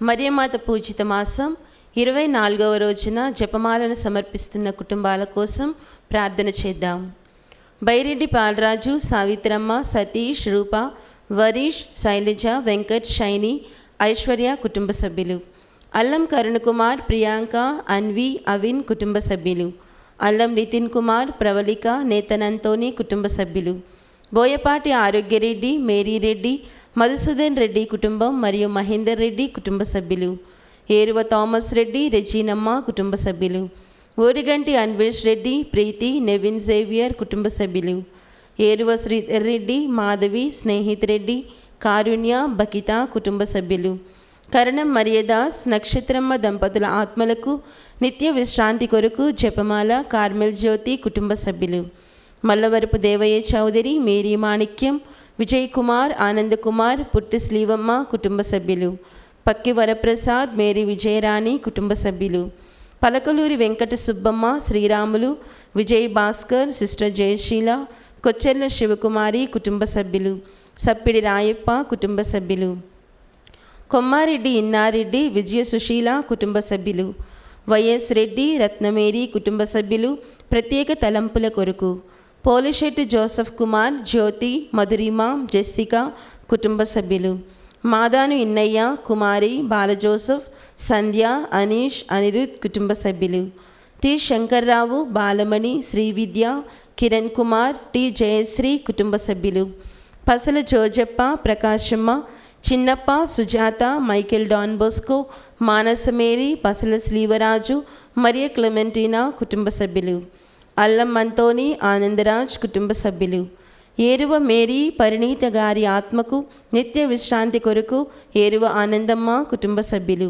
మరియమాత పూజిత మాసం 24వ రోజున జపమాలను సమర్పిస్తున్న కుటుంబాల కోసం ప్రార్థన చేద్దాం. బైరెడ్డి పాలరాజు, సావిత్రమ్మ, సతీష్, రూప, వరీష్, శైలజ, వెంకట్, షైని, ఐశ్వర్య కుటుంబ సభ్యులు. అల్లం కరుణకుమార్, ప్రియాంక, అన్వి, అవిన్ కుటుంబ సభ్యులు. అల్లం నితిన్ కుమార్, ప్రవళిక, నేతన్ అంతోని కుటుంబ సభ్యులు. బోయపాటి ఆరోగ్యరెడ్డి, మేరీరెడ్డి, మధుసూదన్ రెడ్డి కుటుంబం మరియు మహేందర్ రెడ్డి కుటుంబ సభ్యులు. ఏరువ థామస్ రెడ్డి, రెజీనమ్మ కుటుంబ సభ్యులు. ఓరిగంటి అన్వేష్ రెడ్డి, ప్రీతి, నెవిన్ జేవియర్ కుటుంబ సభ్యులు. ఏరువ శ్రీధర్ రెడ్డి, మాధవి, స్నేహిత్ రెడ్డి, కారుణ్య, బకిత కుటుంబ సభ్యులు. కరణం మరియదాస్, నక్షత్రమ్మ దంపతుల ఆత్మలకు నిత్య విశ్రాంతి కొరకు జపమాల, కార్మెల్ జ్యోతి కుటుంబ సభ్యులు. మల్లవరపు దేవయ్య చౌదరి, మేరీ మాణిక్యం, విజయ్ కుమార్, ఆనంద్ కుమార్, పుట్టి శ్రీవమ్మ కుటుంబ సభ్యులు. పక్కి వరప్రసాద్, మేరీ విజయరాణి కుటుంబ సభ్యులు. పలకలూరి వెంకట సుబ్బమ్మ, శ్రీరాములు, విజయ్ భాస్కర్, సిస్టర్ జయశీల, కొచ్చెర్ల శివకుమారి కుటుంబ సభ్యులు. సప్పిడి రాయప్ప కుటుంబ సభ్యులు. కొమ్మారెడ్డి ఇన్నారెడ్డి, విజయ సుశీల కుటుంబ సభ్యులు. వైఎస్ రెడ్డి, రత్నమేరి కుటుంబ సభ్యులు. ప్రత్యేక తలంపుల కొరకు పోలిశెట్టి జోసఫ్ కుమార్, జ్యోతి, మధురిమ, జెస్సికా కుటుంబ సభ్యులు. మాదాను ఇన్నయ్య, కుమారి, బాలజోసఫ్, సంధ్య, అనీష్, అనిరుద్ కుటుంబ సభ్యులు. టి శంకర్రావు, బాలమణి, శ్రీవిద్య, కిరణ్ కుమార్, టి జయశ్రీ కుటుంబ సభ్యులు. పసల జోజప్ప, ప్రకాశమ్మ, చిన్నప్ప, సుజాత, మైకేల్ డాన్ బోస్కో, మానసమేరి, పసల శ్రీవరాజు, మరియ క్లెమెంటీనా కుటుంబ సభ్యులు. అల్లం అంతోని, ఆనందరాజ్ కుటుంబ సభ్యులు. ఏరువ మేరీ, పరిణీత గారి ఆత్మకు నిత్య విశ్రాంతి కొరకు ఏరువ ఆనందమ్మ కుటుంబ సభ్యులు.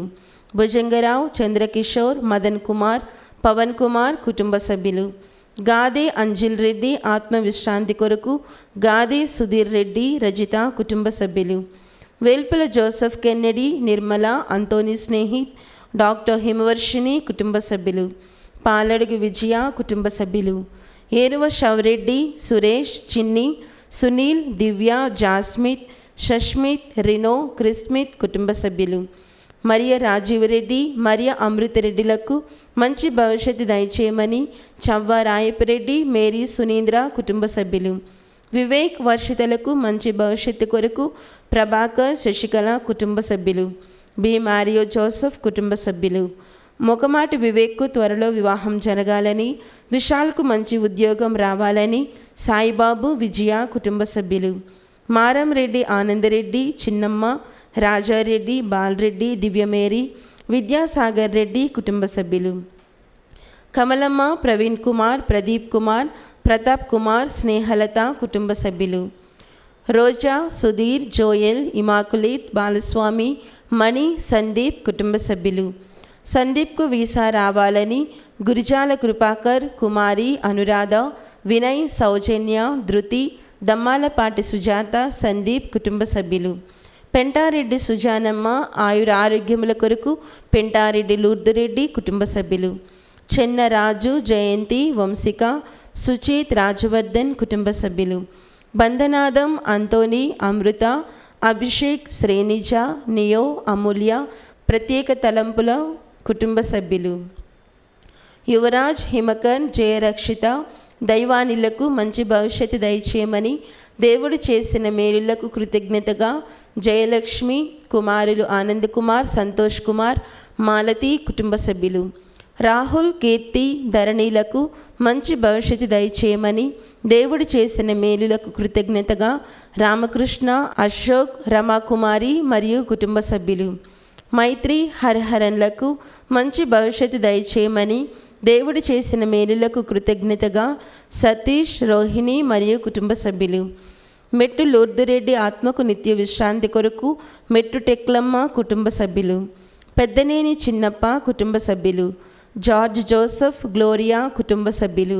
భుజంగరావు, చంద్రకిషోర్, మదన్ కుమార్, పవన్ కుమార్ కుటుంబ సభ్యులు. గాదే అంజిల్ రెడ్డి, ఆత్మ విశ్రాంతి కొరకు గాదే సుధీర్ రెడ్డి, రజిత కుటుంబ సభ్యులు. Velpula Joseph Kennedy, Nirmala, Anthony Snehith, doctor Himavarshini కుటుంబ సభ్యులు. పాలడుగు విజయ కుటుంబ సభ్యులు. ఏరువ షవరెడ్డి, సురేష్, చిన్ని, సునీల్, దివ్య, జాస్మిత్, షష్మిత్, రినో, క్రిస్మిత్ కుటుంబ సభ్యులు. మరియ రాజీవరెడ్డి, మరియ అమృతరెడ్డిలకు మంచి భవిష్యత్తు దయచేయమని చవ్వ రాయపరెడ్డి, మేరీ సునీంద్ర కుటుంబ సభ్యులు. వివేక్, వర్షితలకు మంచి భవిష్యత్తు కొరకు ప్రభాకర్, శశికళ కుటుంబ సభ్యులు. బి మారియో జోసెఫ్ కుటుంబ సభ్యులు. మొకమాటి వివేక్కు త్వరలో వివాహం జరగాలని, విశాల్కు మంచి ఉద్యోగం రావాలని సాయిబాబు, విజయ కుటుంబ సభ్యులు. మారం రెడ్డి, ఆనందరెడ్డి, చిన్నమ్మ, రాజారెడ్డి, బాలరెడ్డి, దివ్యమేరి, విద్యాసాగర్ రెడ్డి కుటుంబ సభ్యులు. కమలమ్మ, ప్రవీణ్ కుమార్, ప్రదీప్ కుమార్, ప్రతాప్ కుమార్, స్నేహలత కుటుంబ సభ్యులు. రోజా, సుధీర్, జోయల్, ఇమాకులేట్, బాలస్వామి, మణి, సందీప్ కుటుంబ సభ్యులు. సందీప్కు వీసా రావాలని గురిజాల కృపాకర్, కుమారి, అనురాధ, వినయ్, సౌజన్య, ధృతి, దమ్మాలపాటి సుజాత, సందీప్ కుటుంబ సభ్యులు. పెంటారెడ్డి సుజానమ్మ, ఆయుర ఆరోగ్యముల కొరకు పెంటారెడ్డి లూర్దురెడ్డి కుటుంబ సభ్యులు. చెన్న రాజు, జయంతి, వంశిక, సుచిత్, రాజవర్ధన్ కుటుంబ సభ్యులు. బంధనాదం, అంతోని, అమృత, అభిషేక్, శ్రేనిజ, నియో, అమూల్య ప్రత్యేక తలంపుల కుటుంబ సభ్యులు. యువరాజ్, హిమకన్, జయరక్షిత దైవానిలకు మంచి భవిష్యత్తు దయచేయమని దేవుడు చేసిన మేలులకు కృతజ్ఞతగా జయలక్ష్మి, కుమారులు ఆనంద్ కుమార్, సంతోష్ కుమార్, మాలతి కుటుంబ సభ్యులు. రాహుల్, కీర్తి, ధరణిలకు మంచి భవిష్యత్తు దయచేయమని దేవుడు చేసిన మేలులకు కృతజ్ఞతగా రామకృష్ణ, అశోక్, రమాకుమారి మరియు కుటుంబ సభ్యులు. మైత్రి, హరిహరన్లకు మంచి భవిష్యత్తు దయచేయమని దేవుడు చేసిన మేలులకు కృతజ్ఞతగా సతీష్, రోహిణి మరియు కుటుంబ సభ్యులు. మెట్టు లూర్దురెడ్డి ఆత్మకు నిత్య విశ్రాంతి కొరకు మెట్టు టెక్లమ్మ కుటుంబ సభ్యులు. పెద్దనేని చిన్నప్ప కుటుంబ సభ్యులు. జార్జ్ జోసెఫ్, గ్లోరియా కుటుంబ సభ్యులు.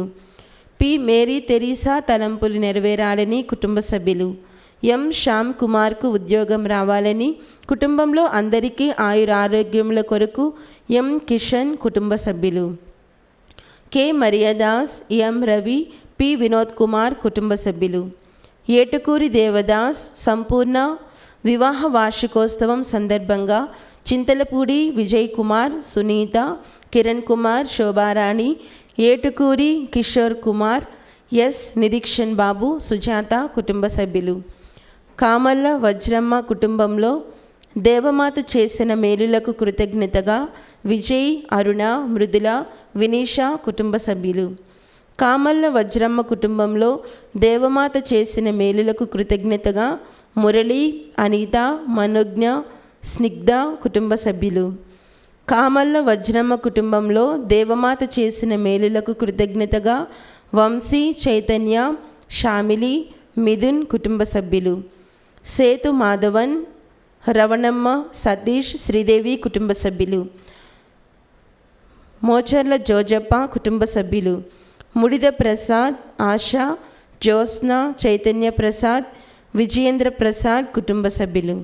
పి మేరీ తెరీసా తలంపులు నెరవేరాలని కుటుంబ సభ్యులు. ఎం శ్యామ్ కుమార్కు ఉద్యోగం రావాలని కుటుంబంలో అందరికీ ఆయుర ఆరోగ్యముల కొరకు ఎం కిషన్ కుటుంబ సభ్యులు. కె మరియదాస్, ఎం రవి, పి వినోద్ కుమార్ కుటుంబ సభ్యులు. ఏటుకూరి దేవదాస్ సంపూర్ణ వివాహ వార్షికోత్సవం సందర్భంగా చింతలపూడి విజయ్ కుమార్, సునీత, కిరణ్ కుమార్, శోభారాణి, ఏటుకూరి కిషోర్ కుమార్, ఎస్ నిరీక్షణ్ బాబు, సుజాత కుటుంబ సభ్యులు. కామల్ల వజ్రమ్మ కుటుంబంలో దేవమాత చేసిన మేలులకు కృతజ్ఞతగా విజయ్, అరుణ, మృదుల, వినీష కుటుంబ సభ్యులు. కామల్ల వజ్రమ్మ కుటుంబంలో దేవమాత చేసిన మేలులకు కృతజ్ఞతగా మురళి, అనిత, మనోజ్ఞ, స్నిగ్ధ కుటుంబ సభ్యులు. కామల్ల వజ్రమ్మ కుటుంబంలో దేవమాత చేసిన మేలులకు కృతజ్ఞతగా వంశీ, చైతన్య, షామిలి, మిథున్ కుటుంబ సభ్యులు. సేతు మాధవన్, రవణమ్మ, సతీష్, శ్రీదేవి కుటుంబ సభ్యులు. మోచర్ల జోజప్ప కుటుంబ సభ్యులు. ముడిద ప్రసాద్, ఆశ, జ్యోత్స్న, చైతన్య ప్రసాద్, విజయేంద్ర ప్రసాద్ కుటుంబ సభ్యులు.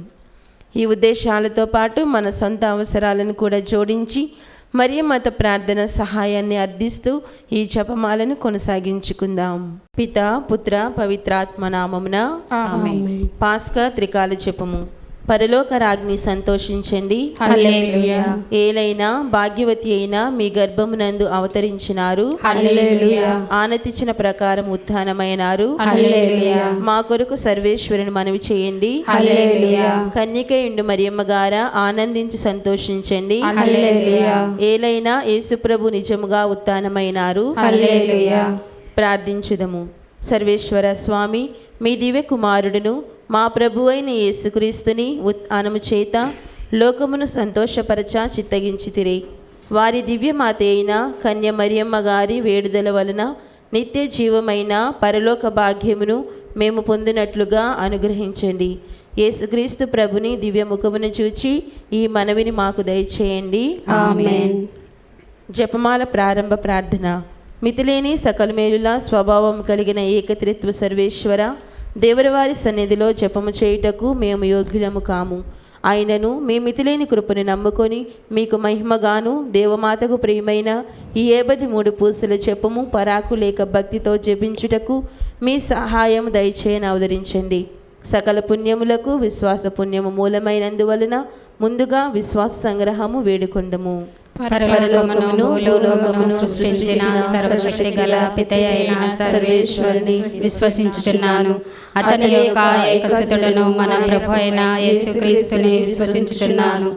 ఈ ఉద్దేశాలతో పాటు మన సొంత అవసరాలను కూడా జోడించి మరియు మత ప్రార్థన సహాయాన్ని అర్థిస్తూ ఈ జపమాలను కొనసాగించుకుందాం. పితా, పుత్ర, పవిత్రాత్మ నామమున ఆమేన్. పాస్కా త్రికాల జపము. పరలోక రాజ్ఞి సంతోషించండి, హల్లెలూయా. ఏలైనా భాగ్యవతి అయిన మీ గర్భమునందు అవతరించినారు, హల్లెలూయా. ఆనతిచ్చిన ప్రకారం ఉత్థానమైనారు. హల్లెలూయా. మా కొరకు సర్వేశ్వరుని మనవి చేయండి. హల్లెలూయా. కన్యకయుండు మరియమ్మ గారా ఆనందించి సంతోషించండి. హల్లెలూయా. ఏలైనా యేసుప్రభు నిజముగా ఉత్థానమైనారు. హల్లెలూయా. ప్రార్థించుదము. సర్వేశ్వర స్వామి, మీ దివ్య కుమారుడును మా ప్రభు అయిన యేసుక్రీస్తుని ఉత్థానము చేత లోకమును సంతోషపరచ చిత్తగించితిరి. వారి దివ్యమాత అయిన కన్య మరియమ్మ గారి వేడుదల వలన నిత్య జీవమైన పరలోక భాగ్యమును మేము పొందినట్లుగా అనుగ్రహించండి. యేసుక్రీస్తు ప్రభుని దివ్యముఖమును చూచి ఈ మనవిని మాకు దయచేయండి. ఆమేన్. జపమాల ప్రారంభ ప్రార్థన. మితిలేని సకల మేలుల స్వభావం కలిగిన ఏకత్రిత్వ సర్వేశ్వర, దేవరవారి సన్నిధిలో జపము చేయుటకు మేము యోగ్యులము కాము. ఆయనను మీ మితిలేని కృపను నమ్ముకొని మీకు మహిమగాను దేవమాతకు ప్రియమైన ఈ 53 పూసల జపము పరాకు లేక భక్తితో జపించుటకు మీ సహాయం దయచేయని అవతరించండి. సకల పుణ్యములకు విశ్వాస పుణ్యము మూలమైనందువలన ముందుగా విశ్వాస సంగ్రహము వేడుకొందము. పరలోకమును భూలోకమును సృష్టించిన సర్వశక్తి గల పితయైన సర్వేశ్వరుని విశ్వసించుచున్నాను. అతని యొక్క ఏకసుతుడను మన ప్రభు అయిన యేసుక్రీస్తుని విశ్వసించుచున్నాను.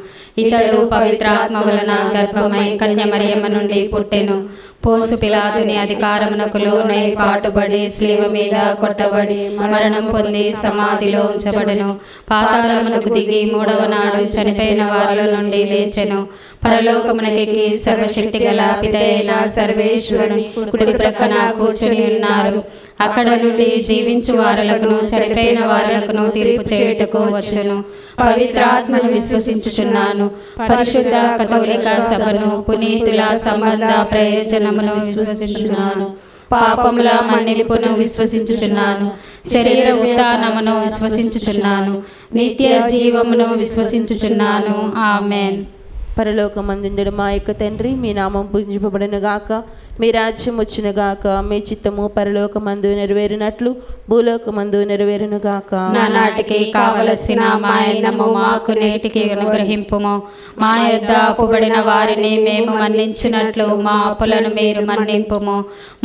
ఇతడు పవిత్రాత్మ వలన గర్భమై కన్య మరియమ్మ నుండి పుట్టెను. పోన్సు పిలాతుని అధికారమునకు లోనై పాటుబడి శిలువ మీద కొట్టబడి మరణం పొంది సమాధిలో ఉంచబడెను. పాతాళమునకు దిగి 3వ నాడు చనిపోయిన వారిలో నుండి లేచెను. పరలోకమునకెక్కి సర్వశక్తి గల పితయైన సర్వేశ్వరుని కుడి ప్రక్కన కూర్చొని ఉన్నారు. అక్కడ నుండి జీవించు వారులకును చనిపోయిన వారులకును తీర్పు చేయుటకు వచ్చును. పవిత్రాత్మను విశ్వసించుచున్నాను. పరిశుద్ధ కథోలిక సభను, పునీతుల సంబంధ ప్రయోజనమును విశ్వసించుచున్నాను. పాపముల మన్నింపును విశ్వసించుచున్నాను. శరీర ఉత్థానమును విశ్వసించుచున్నాను. నిత్య జీవమును విశ్వసించుచున్నాను. ఆమేన్. పరలోకమందుండుడు మా యొక్క తండ్రి, మీ నామం పూజింపబడునుగాక, మీ రాజ్యం వచ్చునుగాక, మీ చిత్తము పరలోకమందు నెరవేరునట్లు భూలోకమందు నెరవేరునుగాక. నానాటికి కావలసిన మా అన్నము మాకు నేటికి అనుగ్రహింపుము. మా యొద్ద అప్పుబడిన వారిని మేము మన్నించినట్లు మా అప్పులను మీరు మన్నింపుము.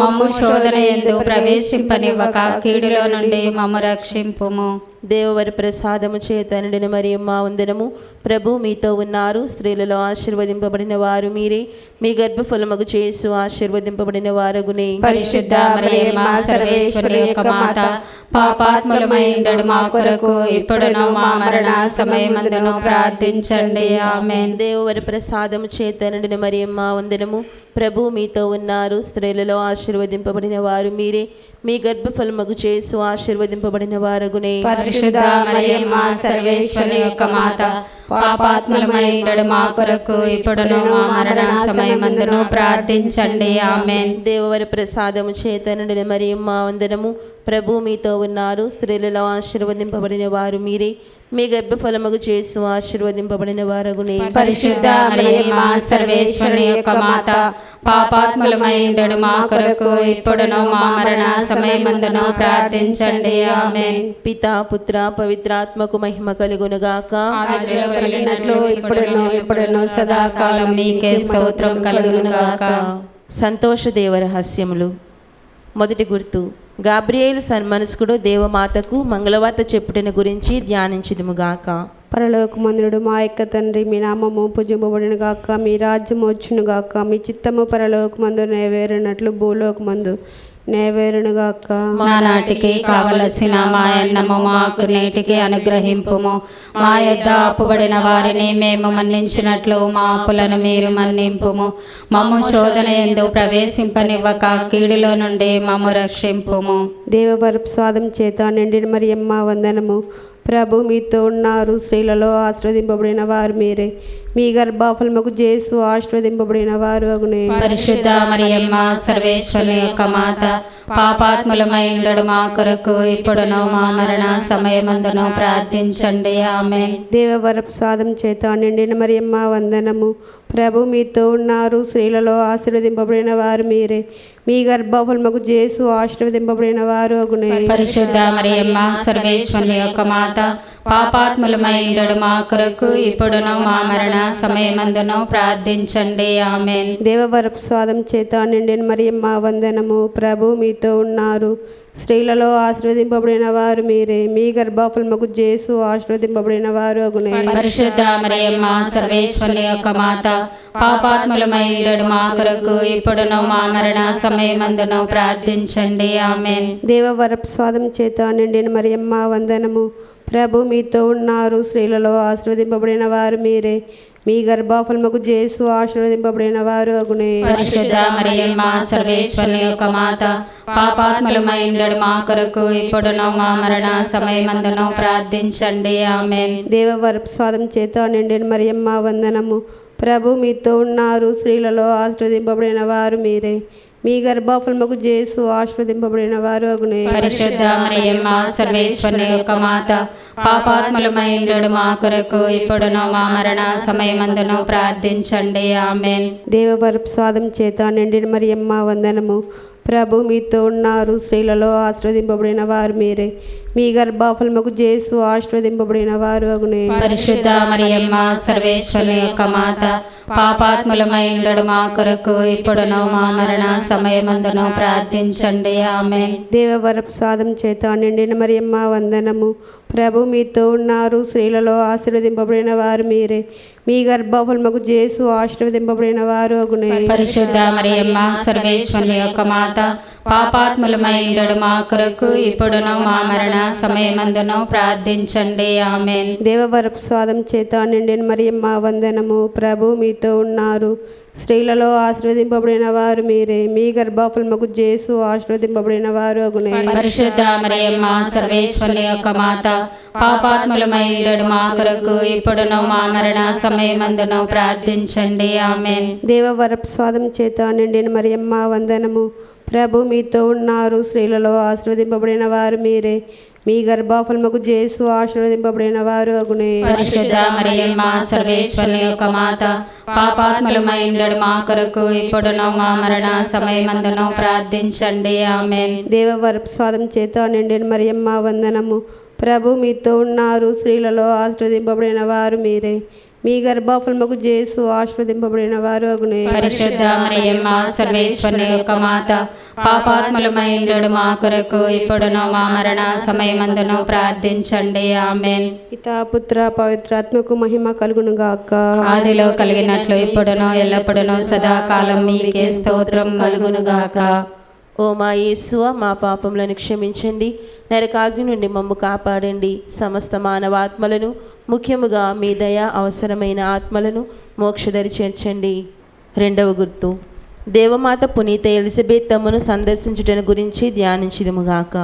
మమ్ము శోధన యందు ప్రవేశింపనివ్వక కీడులో నుండి మమ్ము రక్షింపుము. దేవవర ప్రసాదము చేత నిండిన మరియమ్మ వందనము. ప్రభు మీతో ఉన్నారు. స్త్రీలలో ఆశీర్వదింపబడిన వారు మీరే. మీ గర్భఫలమగు యేసు ఆశీర్వదింపబడిన వారగునే. పరిశుద్ధ మరియమ్మ సర్వేశ్వరి యొక్క మాత, పాపాత్ములమై ఉండడు మా కొరకు ఇప్పుడును మా మరణ సమయమందును ప్రార్థించండి. ఆమేన్. దేవవర ప్రసాదము చేత నిండిన మరియమ్మ వందనము. ప్రభు మీతో ఉన్నారు. స్త్రీలలో ఆశీర్వదింపబడిన వారు మీరే. మీ గర్భఫలమగు యేసు ఆశీర్వదింపబడిన వారగునే. పరిశుద్ధ మరియమ్మ సర్వేశ్వరి యొక్క మాత, పాపాత్ములమై ఉండడు మా కొరకు ఇప్పుడును మా మరణ సమయమందును ప్రార్థించండి. ఆమేన్. దేవవర ప్రసాదము చేత నిండిన మరియమ్మ వందనము. ప్రభు మీతో ఉన్నారు. స్త్రీలలో ఆశీర్వదింపబడిన వారు మీరే. మీ గర్భఫలమగు యేసు ఆశీర్వదింపబడిన వారగునే. పరిశుద్ధ మరియమ్మ సర్వేశ్వరి యొక్క మాత, పాపాత్ములమై ఉండడు మా కొరకు ఇప్పుడును మా మరణ సమయమందును ప్రార్థించండి. ఆమేన్. పితా, పుత్ర, పవిత్రాత్మకు మహిమ కలుగునుగాక. ఆదిలో కలిగినట్లు ఇప్పుడును సదాకాలం మీకే స్తోత్రం కలుగును గాక. సంతోష దేవ రహస్యములు. మొదటి గుర్తు, గాబ్రియేలు సన్మనస్కుడు దేవమాతకు మంగళవార్త చెప్పుటను గురించి ధ్యానించుదుముగాక. పరలోకమందుడు మా యొక్క తండ్రి, మీ నామము పూజింపబడిన గాక, మీ రాజ్యము వచ్చును గాక, మీ చిత్తము పరలోకమందు నెరవేరినట్లు భూలోకమందు నెరవేరునుగాక. నానాటికి కావలసిన మా అన్నము మాకు నేటికి అనుగ్రహింపుము. మా యొద్ద అప్పుబడిన వారిని మేము మన్నించినట్లు మా అప్పులను మీరు మన్నింపుము. మమ్ము శోధన యందు ప్రవేశింపనివ్వక కీడులో నుండి మమ్ము రక్షింపుము. దేవవరపు స్వాదం చేత నిండిన మరియమ్మ వందనము. ప్రభు మీతో ఉన్నారు, స్త్రీలలో ఆశీర్వదింపబడిన వారు మీరే, మీ గర్భఫలముకు యేసు ఆశీర్వదింపబడిన వారు అగునే. పరిశుద్ధ మరియమ్మ సర్వేశ్వరుని యొక్క మాత, పాపాత్ములమై ఉండడు మా కొరకు ఇప్పుడును మా మరణ సమయమందును ప్రార్థించండి. ఆమేన్. దేవవరపు స్వాదం చేత నిండిన మరియమ్మ వందనము. ప్రభు మీతో ఉన్నారు, స్త్రీలలో ఆశీర్వదింపబడిన వారు మీరే, మీ గర్భఫలముకు యేసు ఆశీర్వదింపబడిన వారు అగునే. పరిశుద్ధ మరియమ్మ సర్వేశ్వరుని యొక్క మాత, పాపాత్ములమై ఉండడు మా కొరకు ఇప్పుడును మా మరణ సమయమందును ప్రార్థించండి. ఆమేన్. దేవవరపు స్వాదం చేత నిండిన మరియమ్మ వందనము. ప్రభు మీతో ఉన్నారు, స్త్రీలలో ఆశీర్వదింపబడిన వారు మీరే, మీ గర్భఫలముకు యేసు ఆశీర్వదింపబడిన వారు అగునే. పరిశుద్ధ మరియమ్మ సర్వేశ్వరుని యొక్క మాత, పాపాత్ములమై ఉండడు మా కొరకు ఇప్పుడును మా మరణ సమయమందును ప్రార్థించండి. ఆమేన్. దేవవరపు స్వాదం చేత నిండిన మరియమ్మ వందనము. ప్రభు మీతో ఉన్నారు, స్త్రీలలో ఆశీర్వదింపబడిన వారు మీరే, మీ గర్భఫలముకు యేసు ఆశీర్వదింపబడిన వారు అగునే. పరిశుద్ధ మరియమ్మ సర్వేశ్వరుని యొక్క మాత, పాపాత్ములమై ఉండడు మా కొరకు ఇప్పుడును మా మరణ సమయమందును ప్రార్థించండి. ఆమేన్. దేవవరపు స్వాదం చేత నిండిన మరియమ్మ వందనము. ప్రభు మీతో ఉన్నారు, స్త్రీలలో ఆశీర్వదింపబడిన వారు మీరే, మీ గర్భఫలముకు యేసు ఆశీర్వదింపబడిన వారు అగునే. పరిశుద్ధ మరియమ్మ సర్వేశ్వరుని యొక్క మాత, పాపాత్ములమై ఉండడు మా కొరకు ఇప్పుడును మా మరణ సమయమందును ప్రార్థించండి. ఆమేన్. దేవవరపు స్వాదం చేత నిండిన మరియమ్మ వందనము. ప్రభు మీతో ఉన్నారు, స్త్రీలలో ఆశీర్వదింపబడిన వారు మీరే, మీ గర్భఫలముకు యేసు ఆశీర్వదింపబడిన వారు అగునే. పరిశుద్ధ మరియమ్మ సర్వేశ్వరుని యొక్క మాత, పాపాత్ములమై ఉండడు మా కొరకు ఇప్పుడును మా మరణ సమయమందును ప్రార్థించండి. ఆమేన్. దేవవరపు స్వాదం చేత నిండిన మరియమ్మ వందనము. ప్రభు మీతో ఉన్నారు, స్త్రీలలో ఆశీర్వదింపబడిన వారు మీరే, మీ గర్భఫలముకు యేసు ఆశీర్వదింపబడిన వారు అగునే. పరిశుద్ధ మరియమ్మ సర్వేశ్వరుని యొక్క మాత, పాపాత్ములమై ఉండడు మా కొరకు ఇప్పుడును మా మరణ సమయమందును ప్రార్థించండి. ఆమేన్. దేవవరపు స్వాదం చేత నిండిన మరియమ్మ వందనము. ప్రభు మీతో ఉన్నారు, స్త్రీలలో ఆశీర్వదింపబడిన వారు మీరే, మీ గర్భఫలముకు యేసు ఆశీర్వదింపబడిన వారు అగునే. పరిశుద్ధ మరియమ్మ సర్వేశ్వరుని యొక్క మాత, పాపాత్ములమై ఉండడు మా కొరకు ఇప్పుడును మా మరణ సమయమందును ప్రార్థించండి. ఆమేన్. దేవవరపు స్వాదం చేత నిండిన మరియమ్మ వందనము. ప్రభు మీతో ఉన్నారు, స్త్రీలలో ఆశీర్వదింపబడిన వారు మీరే, మీ గర్భఫలముకు యేసు ఆశీర్వదింపబడిన వారు అగునే. పరిశుద్ధ మరియమ్మ సర్వేశ్వరుని యొక్క మాత, పాపాత్ములమై ఉండడు మా కొరకు ఇప్పుడును మా మరణ సమయమందును ప్రార్థించండి. ఆమేన్. దేవవరపు స్వాదం చేత నిండిన మరియమ్మ వందనము. ప్రభు మీతో ఉన్నారు, స్త్రీలలో ఆశీర్వదింపబడిన వారు మీరే, మీ గర్భఫలముకు యేసు ఆశీర్వదింపబడిన వారు అగునే. పరిశుద్ధ మరియమ్మ సర్వేశ్వరుని యొక్క మాత, పాపాత్ములమై ఉండడు మా కొరకు ఇప్పుడును మా మరణ సమయమందును ప్రార్థించండి. ఆమేన్. పితా పుత్ర పవిత్రాత్మకు మహిమ కలుగును గాక. ఆదిలో కలిగినట్లు ఇప్పుడును ఎల్లప్పుడును సదాకాలం మీకే స్తోత్రం కలుగును గాక. ఓ మా యేసువ, మా పాపములను క్షమించండి, నరకాగ్ని నుండి మమ్ము కాపాడండి, సమస్త మానవాత్మలను, ముఖ్యముగా మీ దయ అవసరమైన ఆత్మలను మోక్షదరి చేర్చండి. రెండవ గుర్తు, దేవమాత పునీత ఎలిజబెత్ తమ్మును సందర్శించుటను గురించి ధ్యానించుదుముగాక.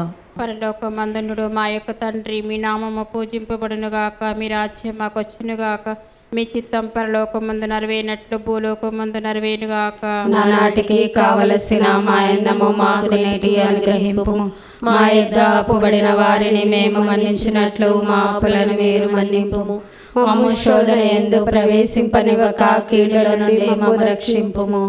పరలోకమందునుడు మా యొక్క తండ్రి, మీ నామము పూజింపబడునుగాక, మీ రాజ్యం మాకు వచ్చునుగాక, మీ చిత్తం పరలోకమందు నెరవేరినట్లు భూలోకమందు నెరవేరుగాక. నానాటికి కావలసిన మా అన్నము మాకు నేటికి అనుగ్రహింపుము. మా యొద్ద అప్పుబడిన వారిని మేము మన్నించినట్లు మా అప్పులను మీరు మన్నింపుము. మమ్ము శోధన యందు ప్రవేశింపనివ్వక కీడుల నుండి మమ్ము రక్షింపుము.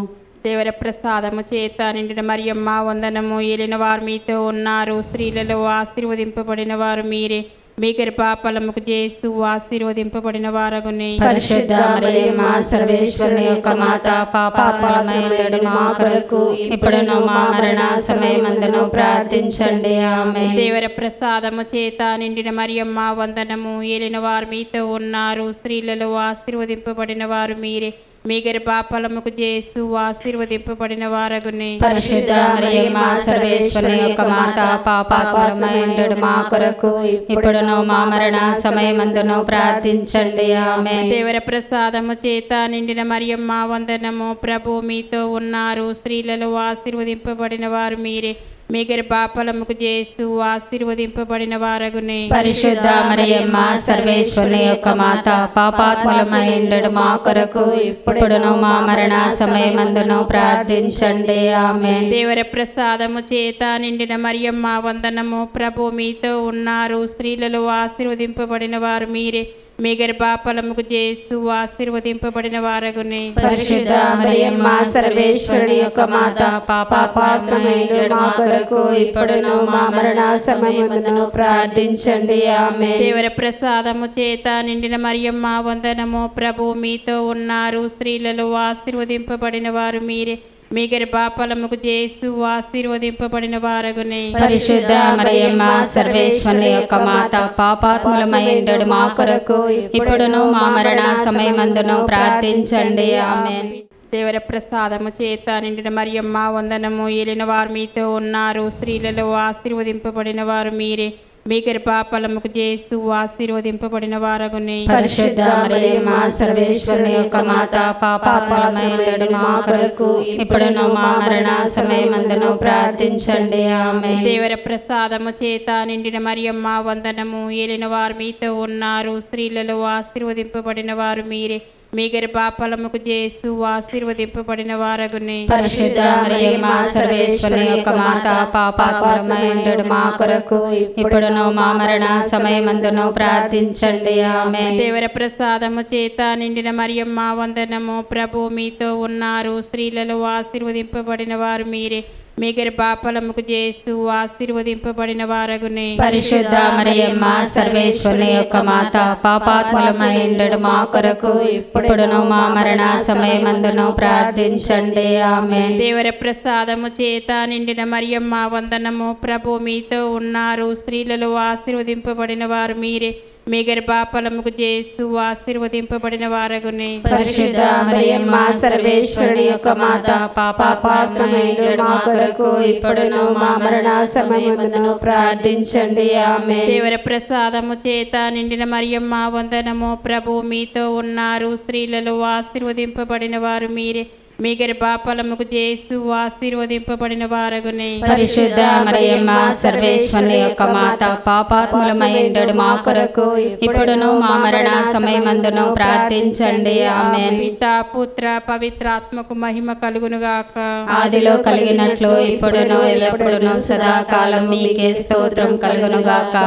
దేవర ప్రసాదము చేత నిండిన మరియమ్మ వందనము. ఏలిన వారు మీతో ఉన్నారు, స్త్రీలలో ఆశీర్వదింపబడిన వారు మీరే, మీ గర్భఫలముకు చేస్తూ ఆశీర్వదింపబడిన వారగునే. పరిశుద్ధ మరియమ్మ సర్వేశ్వరుని యొక్క మాత, పాపాత్ములమైనడు మా కొరకు ఇప్పుడును మా మరణ సమయమందును ప్రార్థించండి. ఆమేన్. దేవర ప్రసాదము చేత నిండిన మరియమ్మ వందనము. ఏలిన వారు మీతో ఉన్నారు, స్త్రీలలో ఆశీర్వదింపబడిన వారు మీరే. మీ గర్భఫలముకు చేస్తూ ఆశీర్వదింపబడిన వారగునే. పరిశుద్ధ మరియమ్మ సర్వేశ్వరుని యొక్క మాత, పాపాత్ములమైనడు మా కొరకు ఇప్పుడును మా మరణ సమయమందును ప్రార్థించండి. ఆమేన్. దేవర ప్రసాదము చేత నిండిన మరియమ్మ వందనము. ప్రభు మీతో ఉన్నారు, స్త్రీలలో ఆశీర్వదింపబడిన వారు మీరే. మీ గర్భఫలముకు చేస్తూ ఆశీర్వదింపబడిన వారగునే. పరిశుద్ధ మరియమ్మ సర్వేశ్వరుని యొక్క మాత, పాపాత్ములమైనడు మా కొరకు ఇప్పుడును మా మరణ సమయమందును ప్రార్థించండి. ఆమేన్. దేవర ప్రసాదము చేత నిండిన మరియమ్మ వందనము. ప్రభు మీతో ఉన్నారు, స్త్రీలలో ఆశీర్వదింపబడిన వారు మీరే. మీ గర్భఫలముకు చేస్తూ ఆశీర్వదింపబడిన వారగునే. పరిశుద్ధ మరియమ్మ సర్వేశ్వరుని యొక్క మాత, పాపాత్ములమైనడు మా కొరకు ఇప్పుడును మా మరణ సమయమందును ప్రార్థించండి. ఆమేన్. దేవర ప్రసాదము చేత నిండిన మరియమ్మ వందనము. ప్రభు మీతో ఉన్నారు, స్త్రీలలో ఆశీర్వదింపబడిన వారు మీరే. మీ గర్భఫలముకు చేస్తూ ఆశీర్వదింపబడిన వారగునే. పరిశుద్ధ మరియమ్మ సర్వేశ్వరుని యొక్క మాత, పాపాత్ములమైనడు మా కొరకు ఇప్పుడును మా మరణ సమయమందును ప్రార్థించండి. ఆమేన్. దేవర ప్రసాదము చేత నిండిన మరియమ్మ వందనము. ఏలిన వారు మీతో ఉన్నారు, స్త్రీలలో ఆశీర్వదింపబడిన వారు మీరే. మీ గర్భఫలముకు చేస్తూ ఆశీర్వదింపబడిన వారగునే. పరిశుద్ధ మరియమ్మ సర్వేశ్వరుని యొక్క మాత, పాపాత్ములమైనడు మా కొరకు ఇప్పుడును మా మరణ సమయమందును ప్రార్థించండి. ఆమేన్. దేవర ప్రసాదము చేత నిండిన మరియమ్మ వందనము. ఏలిన వారు మీతో ఉన్నారు, స్త్రీలలో ఆశీర్వదింపబడిన వారు మీరే. మీ గర్భఫలముకు చేస్తూ ఆశీర్వదింపబడిన వారగునే. పరిశుద్ధ మరియమ్మ సర్వేశ్వరుని యొక్క మాత, పాపాత్ములమైనడు మా కొరకు ఇప్పుడును మా మరణ సమయమందును ప్రార్థించండి. ఆమేన్. దేవర ప్రసాదము చేత నిండిన మరియమ్మ వందనము. ప్రభు మీతో ఉన్నారు, స్త్రీలలో ఆశీర్వదింపబడిన వారు మీరే. మీ గర్భఫలముకు చేస్తూ ఆశీర్వదింపబడిన వారగునే. పరిశుద్ధ మరియమ్మ సర్వేశ్వరుని యొక్క మాత, పాపాత్ములమైనడు మా కొరకు ఇప్పుడును మా మరణ సమయమందును ప్రార్థించండి. ఆమేన్. దేవర ప్రసాదము చేత నిండిన మరియమ్మ వందనము. ప్రభు మీతో ఉన్నారు, స్త్రీలలో ఆశీర్వదింపబడిన వారు మీరే. మీ గర్భఫలముకు చేస్తూ ఆశీర్వదింపబడిన వారగునే. పరిశుద్ధ మరియమ్మ సర్వేశ్వరుని యొక్క మాత, పాపాత్ములమైనడు మా కొరకు ఇప్పుడును మా మరణ సమయమందును ప్రార్థించండి. ఆమేన్. దేవర ప్రసాదము చేత నిండిన మరియమ్మ వందనము. ప్రభు మీతో ఉన్నారు, స్త్రీలలో ఆశీర్వదింపబడిన వారు మీరే. మీ గర్భఫలముకు చేస్తూ ఆశీర్వదింపబడిన వారగునే. పరిశుద్ధ మరియమ్మ సర్వేశ్వరుని యొక్క మాత, పాపాత్ములమైనడు మా కొరకు ఇప్పుడును మా మరణ సమయమందును ప్రార్థించండి. ఆమేన్. పితా పుత్ర పవిత్రాత్మకు మహిమ కలుగునుగాక. ఆదిలో కలిగినట్లు ఇప్పుడును ఎల్లప్పుడును సదాకాలం మీకే స్తోత్రం కలుగునుగాక.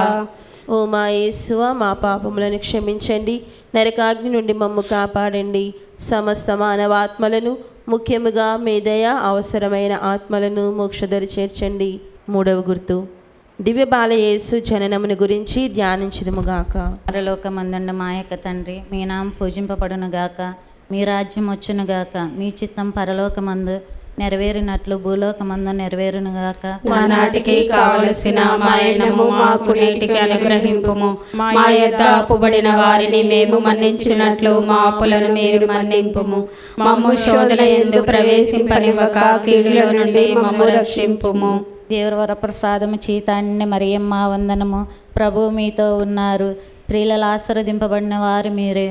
ఓ మా యేసువా, మా పాపములను క్షమించండి, నరకాగ్ని నుండి మమ్ము కాపాడండి, సమస్త మానవాత్మలను, ముఖ్యముగా మీ దయ అవసరమైన ఆత్మలను మోక్షదరి చేర్చండి. మూడవ గుర్తు, దివ్య బాల యేసు జననమును గురించి ధ్యానించుదుముగాక. పరలోకమందుండు మా యొక్క తండ్రి, మీ నామం పూజింపబడునుగాక, మీ రాజ్యం వచ్చునుగాక, మీ చిత్తం పరలోకమందు నెరవేరినట్లు భూలోకమందు నెరవేరునుగాక. మా నాటికి కావలసిన మాయనము మాకు నేటికి అనుగ్రహింపుము. మా యొద్ద అప్పుబడిన వారిని మేము మన్నించినట్లు మా అప్పులను మీరు మన్నింపుము. మమ్ము శోధన యందు ప్రవేశింపనివ్వక కీడుల నుండి మమ్ము రక్షింపుము. దేవర ప్రసాదము చీతాన్ని మరియమ్మ వందనము. ప్రభు మీతో ఉన్నారు, స్త్రీలలో ఆశీర్వదింపబడిన వారు మీరే.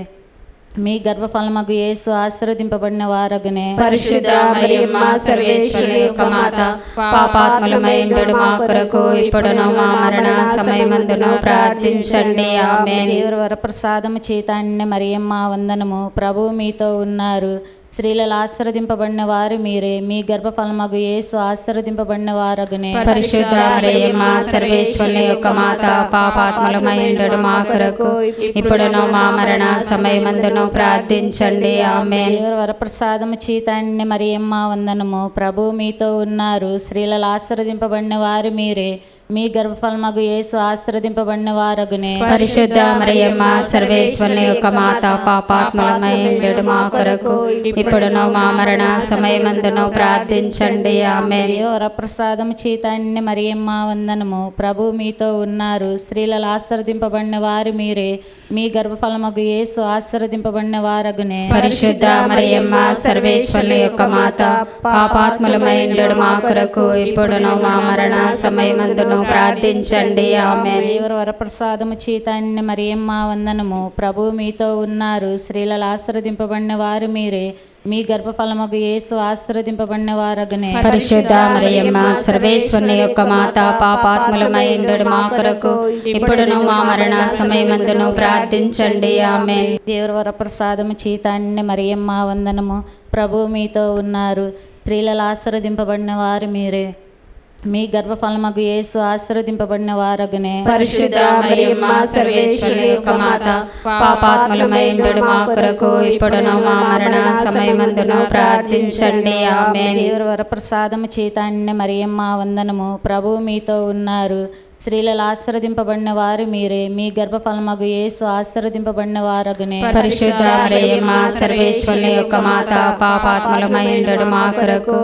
మీ గర్భఫలమగు యేసు ఆశీర్వదింపబడిన వారగునే. పరిశుద్ధ మరియమ్మ సర్వేశ్వరుని యొక్క మాత, పాపాత్ములమైనడు మా కొరకు ఇప్పుడును మా మరణ సమయమందును ప్రార్థించండి. ఆమేన్. దేవర వరప్రసాదము చీతాన్ని మరియమ్మ వందనము. ప్రభు మీతో ఉన్నారు, స్త్రీలలో ఆశీర్వదింపబడిన వారు మీరే. మీ గర్భఫలమగు యేసు ఆశీర్వదింపబడిన వారగునే. పరిశుద్ధ మరియమ్మ సర్వేశ్వరుని యొక్క మాత, పాపాత్ములమైనడు మా కొరకు ఇప్పుడును మా మరణ సమయమందును ప్రార్థించండి. ఆమేన్. దేవర వరప్రసాదము చీతాన్ని మరియమ్మ వందనము. ప్రభు మీతో ఉన్నారు, స్త్రీలలో ఆశీర్వదింపబడిన వారు మీరే. మీ గర్భఫలమగు యేసు ఆశీర్వదింపబడిన వారగునే. పరిశుద్ధ మరియమ్మ సర్వేశ్వరుని యొక్క మాత, పాపాత్ములమై ఉండెడు మా కొరకు ఇప్పుడును మా మరణ సమయమందును ప్రార్థించండి. ఆమేన్. వరప్రసాదము చేత నిండిన మరియమ్మ వందనము. ప్రభు మీతో ఉన్నారు. స్త్రీలలో ఆశీర్వదింపబడిన వారు మీరే. మీ గర్భఫలమగు యేసు ఆశీర్వదింపబడిన వారగునే. పరిశుద్ధ మరియమ్మ సర్వేశ్వరుని యొక్క మాత, పాపాత్ములమై ఉండెడు మా కొరకు ఇప్పుడును మా మరణ సమయమందును ప్రార్థించండి. ఆమేన్. వరప్రసాదము చేత నిండిన మరియమ్మ వందనము. ప్రభు మీతో ఉన్నారు. స్త్రీలలో ఆశీర్వదింపబడిన వారు మీరే. మీ గర్భఫలమగు యేసు ఆశీర్వదింపబడిన వారగునే. పరిశుద్ధ మరియమ్మ సర్వేశ్వరుని యొక్క మాత, పాపాత్ములమై ఉండెడు మా కొరకు ఇప్పుడును మా మరణ సమయమందును ప్రార్థించండి. ఆమేన్. దేవుని వరప్రసాదము చేత నిండిన మరియమ్మ వందనము. ప్రభు మీతో ఉన్నారు. స్త్రీలలో ఆశీర్వదింపబడిన వారు మీరే. మీ గర్భఫలమగు యేసు ఆశీర్వదింపబడిన వారగునే. పరిశుద్ధ మరియమ్మ సర్వేశ్వరుని యొక్క మాత, పాపాత్ములమై ఉండెడు మా కొరకు ఇప్పుడును మా మరణ సమయమందును ప్రార్థించండి. ఆమేన్. దేవుని వరప్రసాదము చేత నిండిన మరియమ్మ వందనము. ప్రభు మీతో ఉన్నారు. స్త్రీలలో ఆశీర్వదింపబడిన వారు మీరే. మీ గర్భఫలమగు యేసు ఆశీర్వదింపబడిన వారగునే. పరిశుద్ధ మరియమ్మ సర్వేశ్వరుని యొక్క మాత, పాపాత్ములమై ఉండెడు మా కొరకు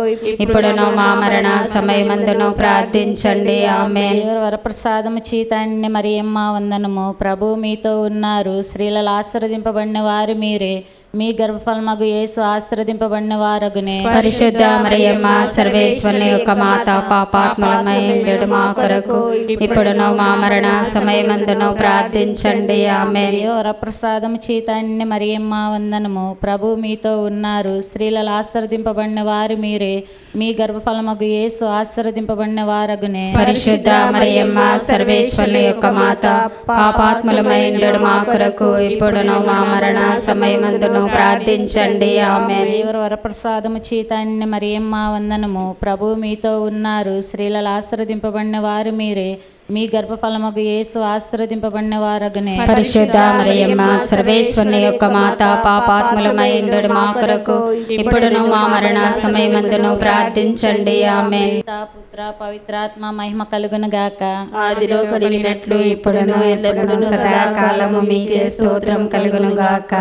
ఇప్పుడును మా మరణ సమయమందును ప్రార్థించండి. ఆమేన్. దేవుని వరప్రసాదము చేత నిండిన మరియమ్మ వందనము. ప్రభు మీతో ఉన్నారు. స్త్రీలలో ఆశీర్వదింపబడిన వారు మీరే. మీ గర్భఫలమగు యేసు ఆశీర్వదింపబడిన వారగునే. పరిశుద్ధ మరియమ్మ సర్వేశ్వరుని యొక్క మాత, పాపాత్ములమై ఉండెడు మా కొరకు ఇప్పుడును మా మరణ సమయమందును ప్రార్థించండి. ఆమేన్. వరప్రసాదము చేత నిండిన మరియమ్మ వందనము. ప్రభు మీతో ఉన్నారు. స్త్రీలలో ఆశీర్వదింపబడిన వారు మీరే. మీ గర్భఫలమగు యేసు ఆశీర్వదింపబడిన వారగునే. పరిశుద్ధ మరియమ్మ సర్వేశ్వరుని యొక్క మాత, పాపాత్ములమై ఉండెడు మా కొరకు ఇప్పుడును మా మరణ సమయమందును ప్రార్థించండి. ఆమేన్. వరప్రసాదము చేత నిండిన మరియమ్మ వందనము. ప్రభు మీతో ఉన్నారు. స్త్రీలలో ఆశీర్వదింపబడిన వారు మీరే. మీ గర్భఫలమగు యేసు ఆశీర్వదింపబడిన వారగునే. పరిశుద్ధ మరియమ్మ సర్వేశ్వరుని యొక్క మాత, పాపాత్ములమై ఉండెడు మా కొరకు ఇప్పుడును మా మరణ సమయమందును ప్రార్థించండి. ఆమేన్. పుత్ర పవిత్రాత్మ మహిమ కలుగును గాక. ఆదిలో కలిగినట్లు ఇప్పుడును ఎల్లప్పుడూ సదాకాలము మీకే స్తోత్రం కలుగును గాక.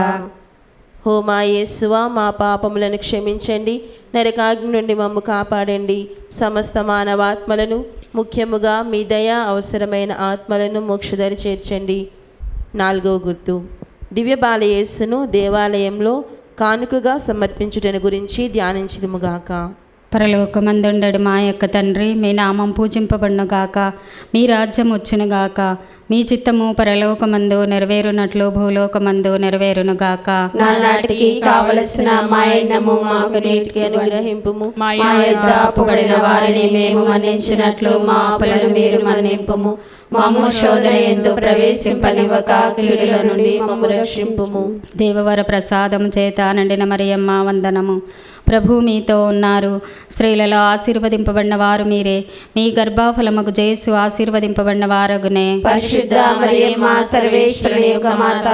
ఓ మా యేసువా, మా పాపములను క్షమించండి. నరకాగ్ని నుండి మమ్ము కాపాడండి. సమస్త మానవాత్మలను, ముఖ్యముగా మీ దయ అవసరమైన ఆత్మలను మోక్షదరి చేర్చండి. 4వ గుర్తు. దివ్య బాల యేసును దేవాలయంలో కానుకగా సమర్పించుటను గురించి ధ్యానించుదుముగాక. పరలోకమందుండెడు మా యొక్క తండ్రి, మీ నామం పూజింపబడునుగాక. మీ రాజ్యం వచ్చునుగాక. మీ చిత్తము పరలోకమందు నెరవేరునట్లు భూలోకమందు నెరవేరునుగాక. నానాటికి కావలసిన మా అన్నము మాకు నేటికి అనుగ్రహింపుము. మా మా యొద్ద అప్పుబడిన వారిని మేము మన్నించినట్లు మా అప్పులను మీరు మన్నింపుము. మమ్ము శోధన యందు ప్రవేశింపనివ్వక కీడుల నుండి మమ్ము రక్షింపుము. దేవవర ప్రసాదం చేత నిండిన మరియమ్మ వందనము. ప్రభు మీతో ఉన్నారు. స్త్రీలలో ఆశీర్వదింపబడిన వారు మీరే. మీ గర్భఫలమగు యేసు ఆశీర్వదింపబడిన వారగునే. పరిశుద్ధ మరియమ్మ సర్వేశ్వరుని యొక్క మాత,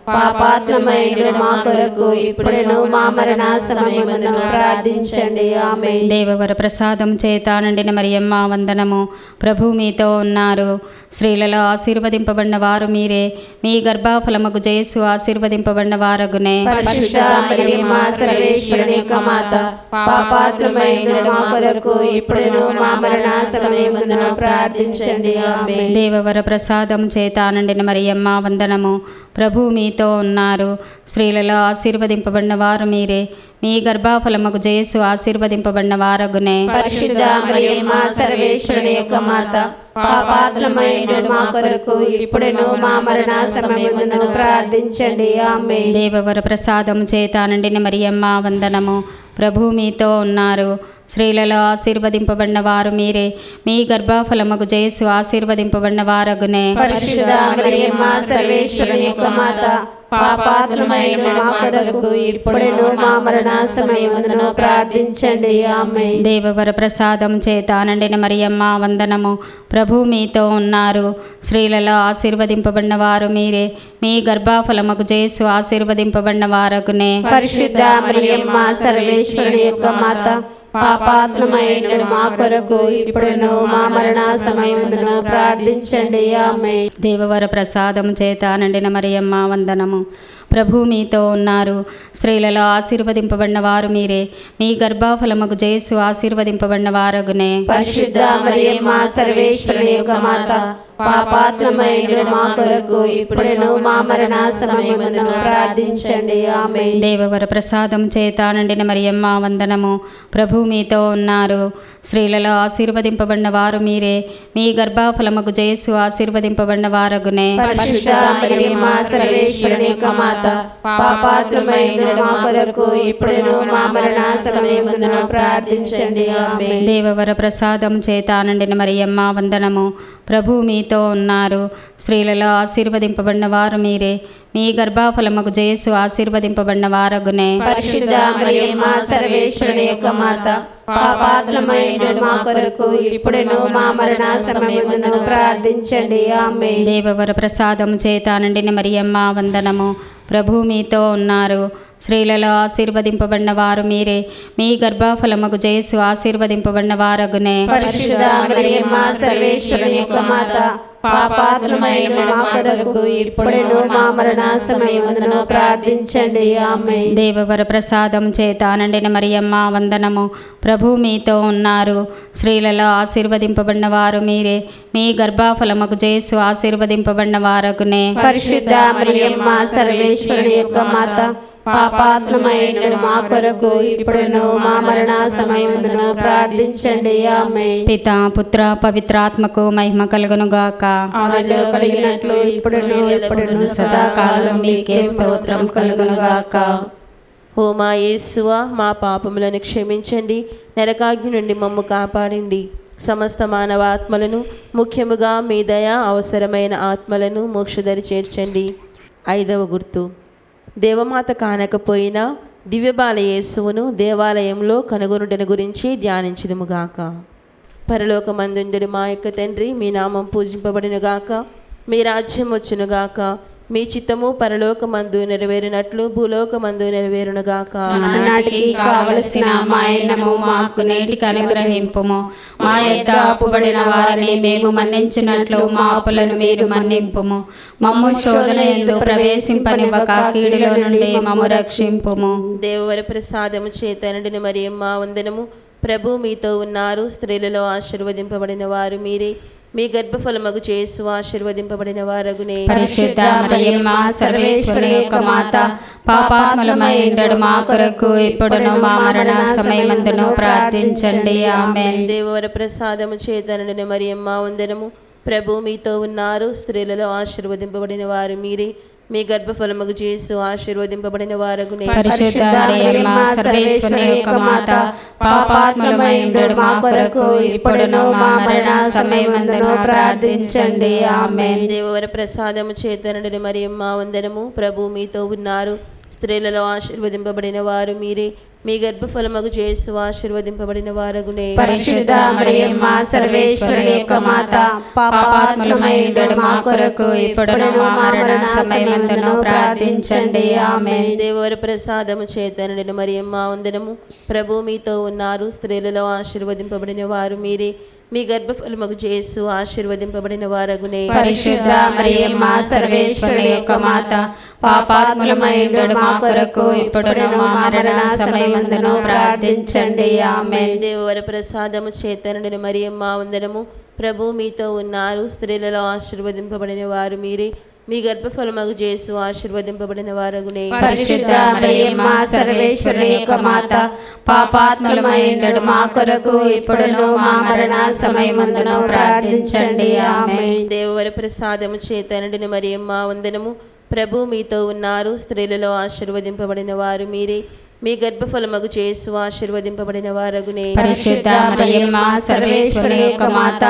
పాపాత్మమైన మా కొరకు ఇప్పుడును మా మరణ సమయమందును ప్రార్థించండి. ఆమేన్. దేవవర ప్రసాదం చేత నిండిన మరియమ్మ వందనము. ప్రభు మీతో ఉన్నారు. స్త్రీలలో ఆశీర్వదింపబడిన వారు మీరే. మీ గర్భఫలమగు యేసు ఆశీర్వదింపబడిన వారగునే. పరిశుద్ధ మరియమ్మ సర్వేశ్వరుని యొక్క మాత, పాపాత్మమైన మా కొరకు ఇప్పుడును మా మరణ సమయమందును ప్రార్థించండి. ఆమేన్. దేవవర ప్రసాదం చేత నిండిన మరియమ్మ వందనము. ప్రభు మీతో ఉన్నారు. స్త్రీలలో ఆశీర్వదింపబడిన వారు మీరే. మీ గర్భఫలమగు యేసు ఆశీర్వదింపబడిన వారగునే. పరిశుద్ధ మరియమ్మ సర్వేశ్వరుని యొక్క మాత, పాపాత్మమైన మా కొరకు ఇప్పుడును మా మరణ సమయమందును ప్రార్థించండి. ఆమేన్. దేవవర ప్రసాదం చేత నిండిన మరియమ్మ వందనము. ప్రభు మీతో ఉన్నారు. స్త్రీలలో ఆశీర్వదింపబడిన వారు మీరే. మీ గర్భఫలమగు యేసు ఆశీర్వదింపబడిన వారగునే. పరిశుద్ధ మరియమ్మ సర్వేశ్వరుని యొక్క మాత, పాపాత్మమైన మా కొరకు ఇప్పుడును మా మరణ సమయమందును ప్రార్థించండి. ఆమేన్. దేవవర ప్రసాదం చేత నిండిన మరియమ్మ వందనము. ప్రభు మీతో ఉన్నారు. స్త్రీలలో ఆశీర్వదింపబడిన వారు మీరే. మీ గర్భఫలమగు యేసు ఆశీర్వదింపబడిన వారగునే. పరిశుద్ధ మరియమ్మ సర్వేశ్వరుని యొక్క మాత, పాపాత్మమైన మా కొరకు ఇప్పుడును మా మరణ సమయమందును ప్రార్థించండి. ఆమేన్. దేవవర ప్రసాదం చేత నిండిన మరియమ్మ వందనము. ప్రభు మీతో ఉన్నారు. స్త్రీలలో ఆశీర్వదింపబడిన వారు మీరే. మీ గర్భఫలముకు జేసు ఆశీర్వదింపబడిన వారగునే. పరిశుద్ధ మరియమ్మ సర్వేశ్వరుని యొక్క మాత, పాపాత్మమైన మా కొరకు ఇప్పుడును మా మరణ సమయమందును ప్రార్థించండి. ఆమేన్. దేవవర ప్రసాదం చేత నిండిన మరియమ్మ వందనము. ప్రభు మీతో ఉన్నారు. స్త్రీలలో ఆశీర్వదింపబడిన వారు మీరే. మీ గర్భఫలముకు జేసు ఆశీర్వదింపబడిన వారగునే. పరిశుద్ధ మరియమ్మ సర్వేశ్వరుని యొక్క మాత, పాపాత్మమైన మా కొరకు ఇప్పుడును మా మరణ సమయమందును ప్రార్థించండి. ఆమేన్. దేవవర ప్రసాదం చేత నిండిన మరియమ్మ వందనము. ప్రభు మీతో ఉన్నారు. స్త్రీలలో ఆశీర్వదింపబడిన వారు మీరే. మీ గర్భఫలముకు జేసు ఆశీర్వదింపబడిన వారగునే. పరిశుద్ధ మరియమ్మ సర్వేశ్వరుని యొక్క మాత, పాపాత్మమైన మా కొరకు ఇప్పుడును మా మరణ సమయమందును ప్రార్థించండి. ఆమేన్. దేవవర ప్రసాదం చేత నిండిన మరియమ్మ వందనము. ప్రభు మీతో ఉన్నారు. స్త్రీలలో ఆశీర్వదింపబడిన వారు మీరే. మీ గర్భఫలముకు జేసు ఆశీర్వదింపబడిన వారగునే. పరిశుద్ధ మరియమ్మ సర్వేశ్వరుని యొక్క మాత, పాపాత్మమైన మా కొరకు ఇప్పుడును మా మరణ సమయమందును ప్రార్థించండి. ఆమేన్. దేవవర ప్రసాదం చేత నిండిన మరియమ్మ వందనము. ప్రభు మీతో ఉన్నారు. స్త్రీలలో ఆశీర్వదింపబడిన వారు మీరే. మీ గర్భఫలముకు జేసు ఆశీర్వదింపబడిన వారగునే. పరిశుద్ధ మరియమ్మ సర్వేశ్వరుని యొక్క మాత, పాపాత్మమైన మా కొరకు ఇప్పుడును మా మరణ సమయమందును ప్రార్థించండి. ఆమేన్. పిత పుత్ర పవిత్రాత్మకు మహిమ కలుగునుగాక. ఆదిలో కలిగినట్లు ఇప్పుడును ఎప్పుడును సదాకాలం మీకే స్తోత్రం కలుగునుగాక. ఓ మా యేసువా, మా పాపములను క్షమించండి, నరకాగ్ని నుండి మమ్ము కాపాడండి. సమస్త మానవాత్మలను, ముఖ్యముగా మీ దయ అవసరమైన ఆత్మలను మోక్షదరి చేర్చండి. 5వ గుర్తు. దేవమాత కానకపోయినా దివ్యబాల యేసువును దేవాలయంలో కనుగొనుటను గురించి ధ్యానించుదుముగాక. పరలోకమందుండుడు మా యొక్క తండ్రి, మీ నామం పూజింపబడినగాక, మీ రాజ్యం వచ్చునుగాక, మీ చిత్తము పరలోకమందు నెరవేరినట్లు భూలోకమందు నెరవేరునుగాక. నాటికి కావలసిన మా అన్నము మాకు నేటికి అనుగ్రహింపుము. మా యొద్ద అప్పుబడిన వారిని మేము మన్నించినట్లు మా అప్పులను మీరు మన్నింపుము. మమ్ము శోధన యందు ప్రవేశింపనివ్వక కీడులో నుండి మమ్ము రక్షింపుము. దేవవర ప్రసాదము చేత నిండిన మరియమ్మ వందనము. ప్రభు మీతో ఉన్నారు. స్త్రీలలో ఆశీర్వదింపబడిన వారు మీరే. మీ గర్భఫలమగు యేసు ఆశీర్వదింపబడిన వారగునే. పరిశుద్ధ మరియమ్మ సర్వేశ్వరుని యొక్క మాత, పాపాత్ములమై ఉండడు మా కొరకు ఇప్పుడును మా మరణ సమయమందును ప్రార్థించండి. ఆమేన్. దేవవర ప్రసాదము చేత నిండిన మరియమ్మ వందనము. ప్రభు మీతో ఉన్నారు. స్త్రీలలో ఆశీర్వదింపబడిన వారు మీరే. మీ గర్భఫలమగు యేసు ఆశీర్వదింపబడిన వారగునే. పరిశుద్ధ మరియమ్మ సర్వేశ్వరుని యొక్క మాత, పాపాత్ములమై ఉండడు మా కొరకు ఇప్పుడును మా మరణ సమయమందును ప్రార్థించండి. ఆమేన్. దేవవర ప్రసాదము చేత నిండిన మరియమ్మ వందనము. ప్రభు మీతో ఉన్నారు. స్త్రీలలో ఆశీర్వదింపబడిన వారు మీరే. మీ గర్భఫలమగు యేసు ఆశీర్వదింపబడిన వారగునే. పరిశుద్ధ మరియమ్మ సర్వేశ్వరుని యొక్క మాత, పాపాత్ములమై ఉండడు మా కొరకు ఇప్పుడును మా మరణ సమయమందును ప్రార్థించండి. ఆమేన్. దేవవర ప్రసాదము చేత నిండిన మరియమ్మ వందనము. ప్రభు మీతో ఉన్నారు. స్త్రీలలో ఆశీర్వదింపబడిన వారు మీరే. మీ గర్భఫలమగు యేసు ఆశీర్వదింపబడిన వారగునే. పరిశుద్ధ మరియమ్మ సర్వేశ్వరుని యొక్క మాత, పాపాత్ములమై ఉండడు మా కొరకు ఇప్పుడును మా మరణ సమయమందును ప్రార్థించండి. ఆమేన్. దేవవర ప్రసాదము చేత నిండిన మరియమ్మ వందనము. ప్రభు మీతో ఉన్నారు. స్త్రీలలో ఆశీర్వదింపబడిన వారు మీరే. మీ గర్భఫలమగు యేసు ఆశీర్వదింపబడిన వారగునే. పరిశుద్ధ మరియమ్మ సర్వేశ్వరుని యొక్క మాత, పాపాత్ములమై ఉండడు మా కొరకు ఇప్పుడును మా మరణ సమయమందును ప్రార్థించండి. ఆమేన్. దేవవర ప్రసాదము చేత నిండిన మరియమ్మ వందనము. ప్రభు మీతో ఉన్నారు. స్త్రీలలో ఆశీర్వదింపబడిన వారు మీరే. మీ గర్భఫలమగు యేసు ఆశీర్వదింపబడిన వారగునే. పరిశుద్ధ మరియమ్మ సర్వేశ్వరుని యొక్క మాత,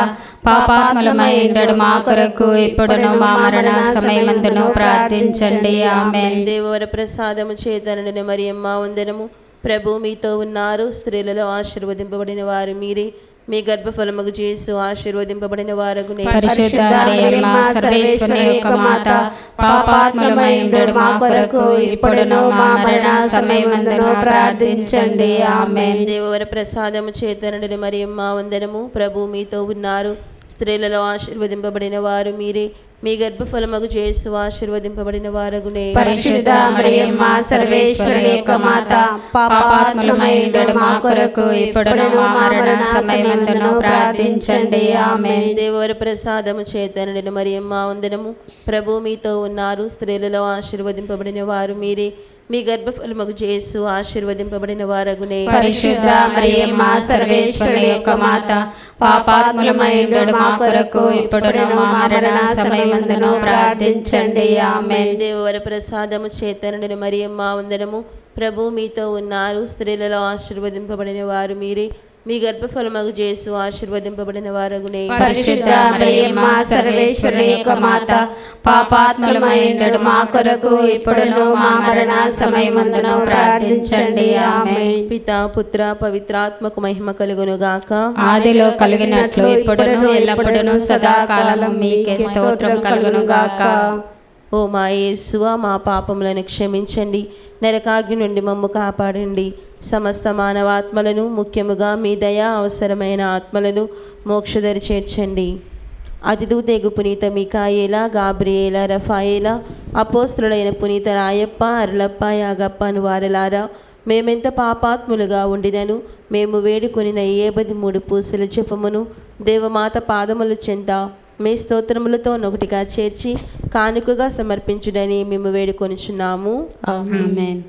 పాపాత్ములమై ఉండడు మా కొరకు ఇప్పుడును మా మరణ సమయమందును ప్రార్థించండి. ఆమేన్. దేవవర ప్రసాదము చేత నిండిన మరియమ్మ వందనము. ప్రభు మీతో ఉన్నారు. స్త్రీలలో ఆశీర్వదింపబడిన వారు మీరే. మీ గర్భఫలముకు యేసు ఆశీర్వదింపబడిన వారగునే. పరిశుద్ధ మరియమ్మ సర్వేశ్వరుని యొక్క మాత, పాపాత్ములమై ఉండడు మా కొరకు ఇప్పుడును మా మరణ సమయమందును ప్రార్థించండి. ఆమేన్. దేవవర ప్రసాదము చేత నిండిన మరియమ్మ వందనము. ప్రభు మీతో ఉన్నారు. స్త్రీలలో ఆశీర్వదింపబడిన వారు మీరే. మీ గర్భఫలముకు యేసు ఆశీర్వదింపబడిన వారగునే. పరిశుద్ధ మరియమ్మ సర్వేశ్వరుని యొక్క మాత, పాపాత్ములమై ఉండడు మా కొరకు ఇప్పుడును మా మరణ సమయమందును ప్రార్థించండి. ఆమేన్. దేవవర ప్రసాదము చేత నిండిన మరియమ్మ వందనము. ప్రభు మీతో ఉన్నారు. స్త్రీలలో ఆశీర్వదింపబడిన వారు మీరే. మీ గర్భఫలముకు యేసు ఆశీర్వదింపబడిన వారగునే. పరిశుద్ధ మరియమ్మ సర్వేశ్వరుని యొక్క మాత, పాపాత్ములమై ఉండడు మా కొరకు ఇప్పుడును మా మరణ సమయమందును ప్రార్థించండి. ఆమేన్. దేవవర ప్రసాదము చేత నిండిన మరియమ్మ వందనము. ప్రభు మీతో ఉన్నారు. స్త్రీలలో ఆశీర్వదింపబడిన వారు మీరే. మీ గర్భఫలముకు యేసు ఆశీర్వదింపబడిన వారగునే. పరిశుద్ధ మరియమ్మ సర్వేశ్వరుని యొక్క మాత, పాపాత్ములమై ఉండడు మా కొరకు ఇప్పుడును మా మరణ సమయమందును ప్రార్థించండి. ఆమేన్. పితా పుత్ర పవిత్రాత్మకు మహిమ కలుగును గాక. ఆదిలో కలిగినట్లు ఇప్పుడును ఎల్లప్పుడును సదాకాలం మీకే స్తోత్రం కలుగును గాక. ఓ మా యేసువా, మా పాపములను క్షమించండి, నరకాగ్ని నుండి మమ్ము కాపాడండి, సమస్త మానవాత్మలను, ముఖ్యముగా మీ దయ అవసరమైన ఆత్మలను మోక్షదరి చేర్చండి. అతిదూతేగు పునీత మికాయేలా, గాబ్రియేలా, రఫాయేలా, అపోస్తులైన పునీత రాయప్ప, అరులప్ప, యాగప్ప అను వారలారా, మేమెంత పాపాత్ములుగా ఉండినను మేము వేడుకొనిన 73 పూసల జపమును దేవమాత పాదముల చెంత మీ స్తోత్రములతో ఒకటిగా చేర్చి కానుకగా సమర్పించుడని మేము వేడుకొనిచున్నాము. ఆమేన్.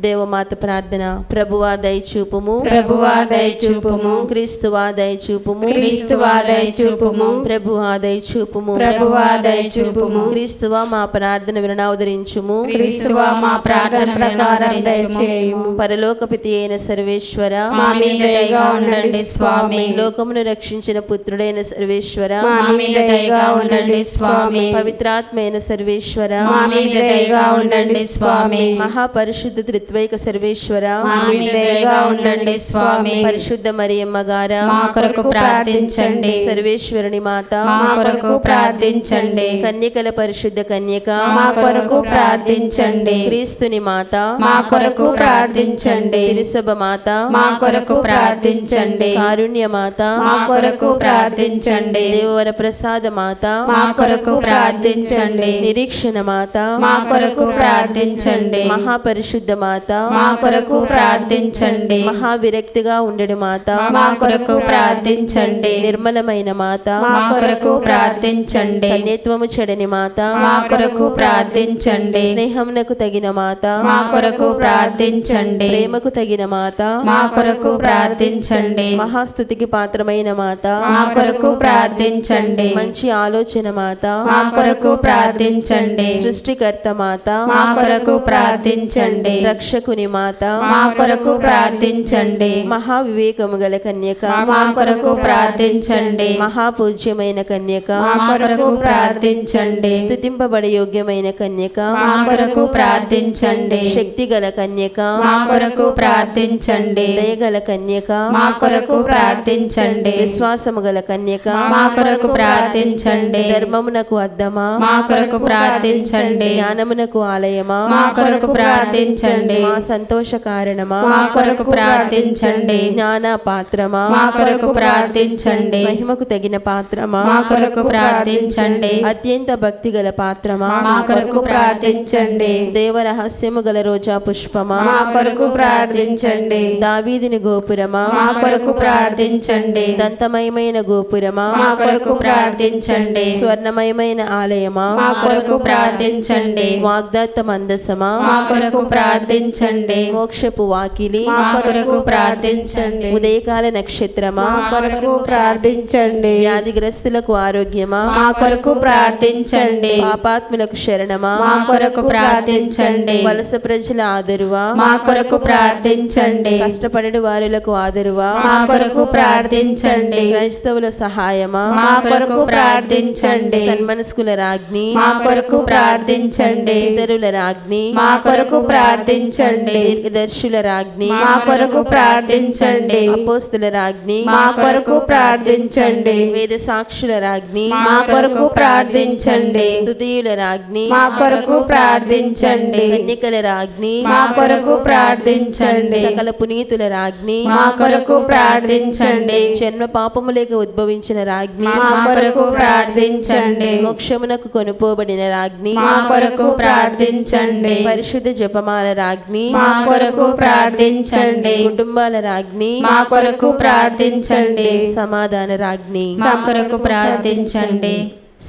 దేవమాత ప్రార్థన. ప్రభువా దయచూపుము, ప్రభువా దయచూపుము, క్రీస్తువా దయచూపుము, క్రీస్తువా దయచూపుము, ప్రభువా దయచూపుము, ప్రభువా దయచూపుము, క్రీస్తువా మా ప్రార్థన వినవదరించుము, క్రీస్తువా మా ప్రార్థన ప్రకారం దయచేయుము. పరలోకపితి అయిన సర్వేశ్వర, మా మీద దయగా ఉండండి స్వామి. లోకమును రక్షించిన పుత్రుడైన సర్వేశ్వర, మా మీద దయగా ఉండండి స్వామి. పవిత్రాత్మైన సర్వేశ్వర, మా మీద దయగా ఉండండి స్వామి. మహాపరిశుద్ధ త్రిత్వైక సర్వేశ్వర, మా మీద దయగా ఉండండి స్వామి. పరిశుద్ధ మరియమ్మ గారా, మా కొరకు ప్రార్థించండి. సర్వేశ్వరుని మాత, మా కొరకు ప్రార్థించండి. కన్యకల పరిశుద్ధ కన్యక, మా కొరకు ప్రార్థించండి. క్రీస్తుని మాత, మా కొరకు ప్రార్థించండి. తిరుసభ మాత, మా కొరకు ప్రార్థించండి. కారుణ్య మాత, మా కొరకు ప్రార్థించండి. దేవవర ప్రసాద మాత, మా కొరకు ప్రార్థించండి. నిరీక్షణ మాత, మా కొరకు ప్రార్థించండి. మహాపరిశుద్ధ మాత, మా కొరకు ప్రార్థించండి. మహావిరక్తిగా ఉండడు మాత, మా కొరకు ప్రార్థించండి. నిర్మలమైన మాత, మా కొరకు ప్రార్థించండి. కన్యత్వము చెడని మాత, మా కొరకు ప్రార్థించండి. స్నేహమునకు తగిన మాత, మా కొరకు ప్రార్థించండి. ప్రేమకు తగిన మాత, మా కొరకు ప్రార్థించండి. మహాస్తుతికి పాత్రమైన మాత, మా కొరకు ప్రార్థించండి. మంచి ఆలోచన మాత, మా కొరకు ప్రార్థించండి. సృష్టికర్త మాత, మా కొరకు ప్రార్థించండి. రక్షకుని మాత, మా కొరకు ప్రార్థించండి. మహావివేకము గల కన్యక, మా కొరకు ప్రార్థించండి. మహాపూజ్యమైన కన్యక, మా కొరకు ప్రార్థించండి. స్తుతింపబడ యోగ్యమైన కన్యక, మా కొరకు ప్రార్థించండి. శక్తి గల కన్యక, మా కొరకు ప్రార్థించండి. దయగల కన్యక, మా కొరకు ప్రార్థించండి. విశ్వాసము గల కన్యక, మా కొరకు ప్రార్థించండి. ధర్మమునకు అద్దమా, మా కొరకు ప్రార్థించండి. జ్ఞానమునకు ఆలయమా, మా కొరకు ప్రార్థించండి. మా సంతోష కారణమా, మా కొరకు ప్రార్థించండి. జ్ఞాన పాత్రమా, మా కొరకు ప్రార్థించండి. మహిమకు తగిన పాత్రమా, మా కొరకు ప్రార్థించండి. అత్యంత భక్తి గల పాత్రమా, మా కొరకు ప్రార్థించండి. దేవరహస్యము గల రోజా పుష్పమా, మా కొరకు ప్రార్థించండి. దావీదిని గోపురమా, మా కొరకు ప్రార్థించండి. దంతమయమైన గోపురమా, మా కొరకు ప్రార్థించండి. స్వర్ణమయమైన ఆలయమా, మా కొరకు ప్రార్థించండి. వాగ్దత్త మందసమా, మా కొరకు ప్రార్థించండి. మోక్షపు వాకిలి, మా కొరకు ప్రార్థించండి. ఉదయకాల నక్షత్రమా, మా కొరకు ప్రార్థించండి. వ్యాధిగ్రస్తులకు ఆరోగ్యమా, మా కొరకు ప్రార్థించండి. పాపాత్ములకు శరణమా, మా కొరకు ప్రార్థించండి. వలస ప్రజల ఆదరువా, మా కొరకు ప్రార్థించండి. కష్టపడని వారులకు ఆదరువా, మా కొరకు ప్రార్థించండి. క్రైస్తవుల సహాయమా, మా కొరకు ప్రార్థించండి. సన్మనస్కుల రాజ్ఞి, మా కొరకు ప్రార్థించండి. ఇతరుల రాజ్ఞి, మా కొరకు ప్రార్థించండి. ప్రార్థించండి. దీర్ఘదర్శుల రాజ్ఞి మా కొరకు ప్రార్థించండి. అపోస్తుల రాజ్ఞి మా కొరకు ప్రార్థించండి. వేద సాక్షుల రాజ్ఞి మా కొరకు ప్రార్థించండి. స్తుతియుల రాజ్ఞి మా కొరకు ప్రార్థించండి. కన్యకల రాజ్ఞి మా కొరకు ప్రార్థించండి. సకల పునీతుల రాజ్ఞి మా కొరకు ప్రార్థించండి. జన్మ పాపము లేక ఉద్భవించిన రాజ్ఞి మా కొరకు ప్రార్థించండి. మోక్షమునకు కొనుపోబడిన రాజ్ఞి మా కొరకు ప్రార్థించండి. పరిశుద్ధ జపమాల రాజ్ఞి మా కొరకు ప్రార్థించండి. కుటుంబాల రాజ్ఞి మా కొరకు ప్రార్థించండి. సమాధాన రాజ్ఞి మా కొరకు ప్రార్థించండి.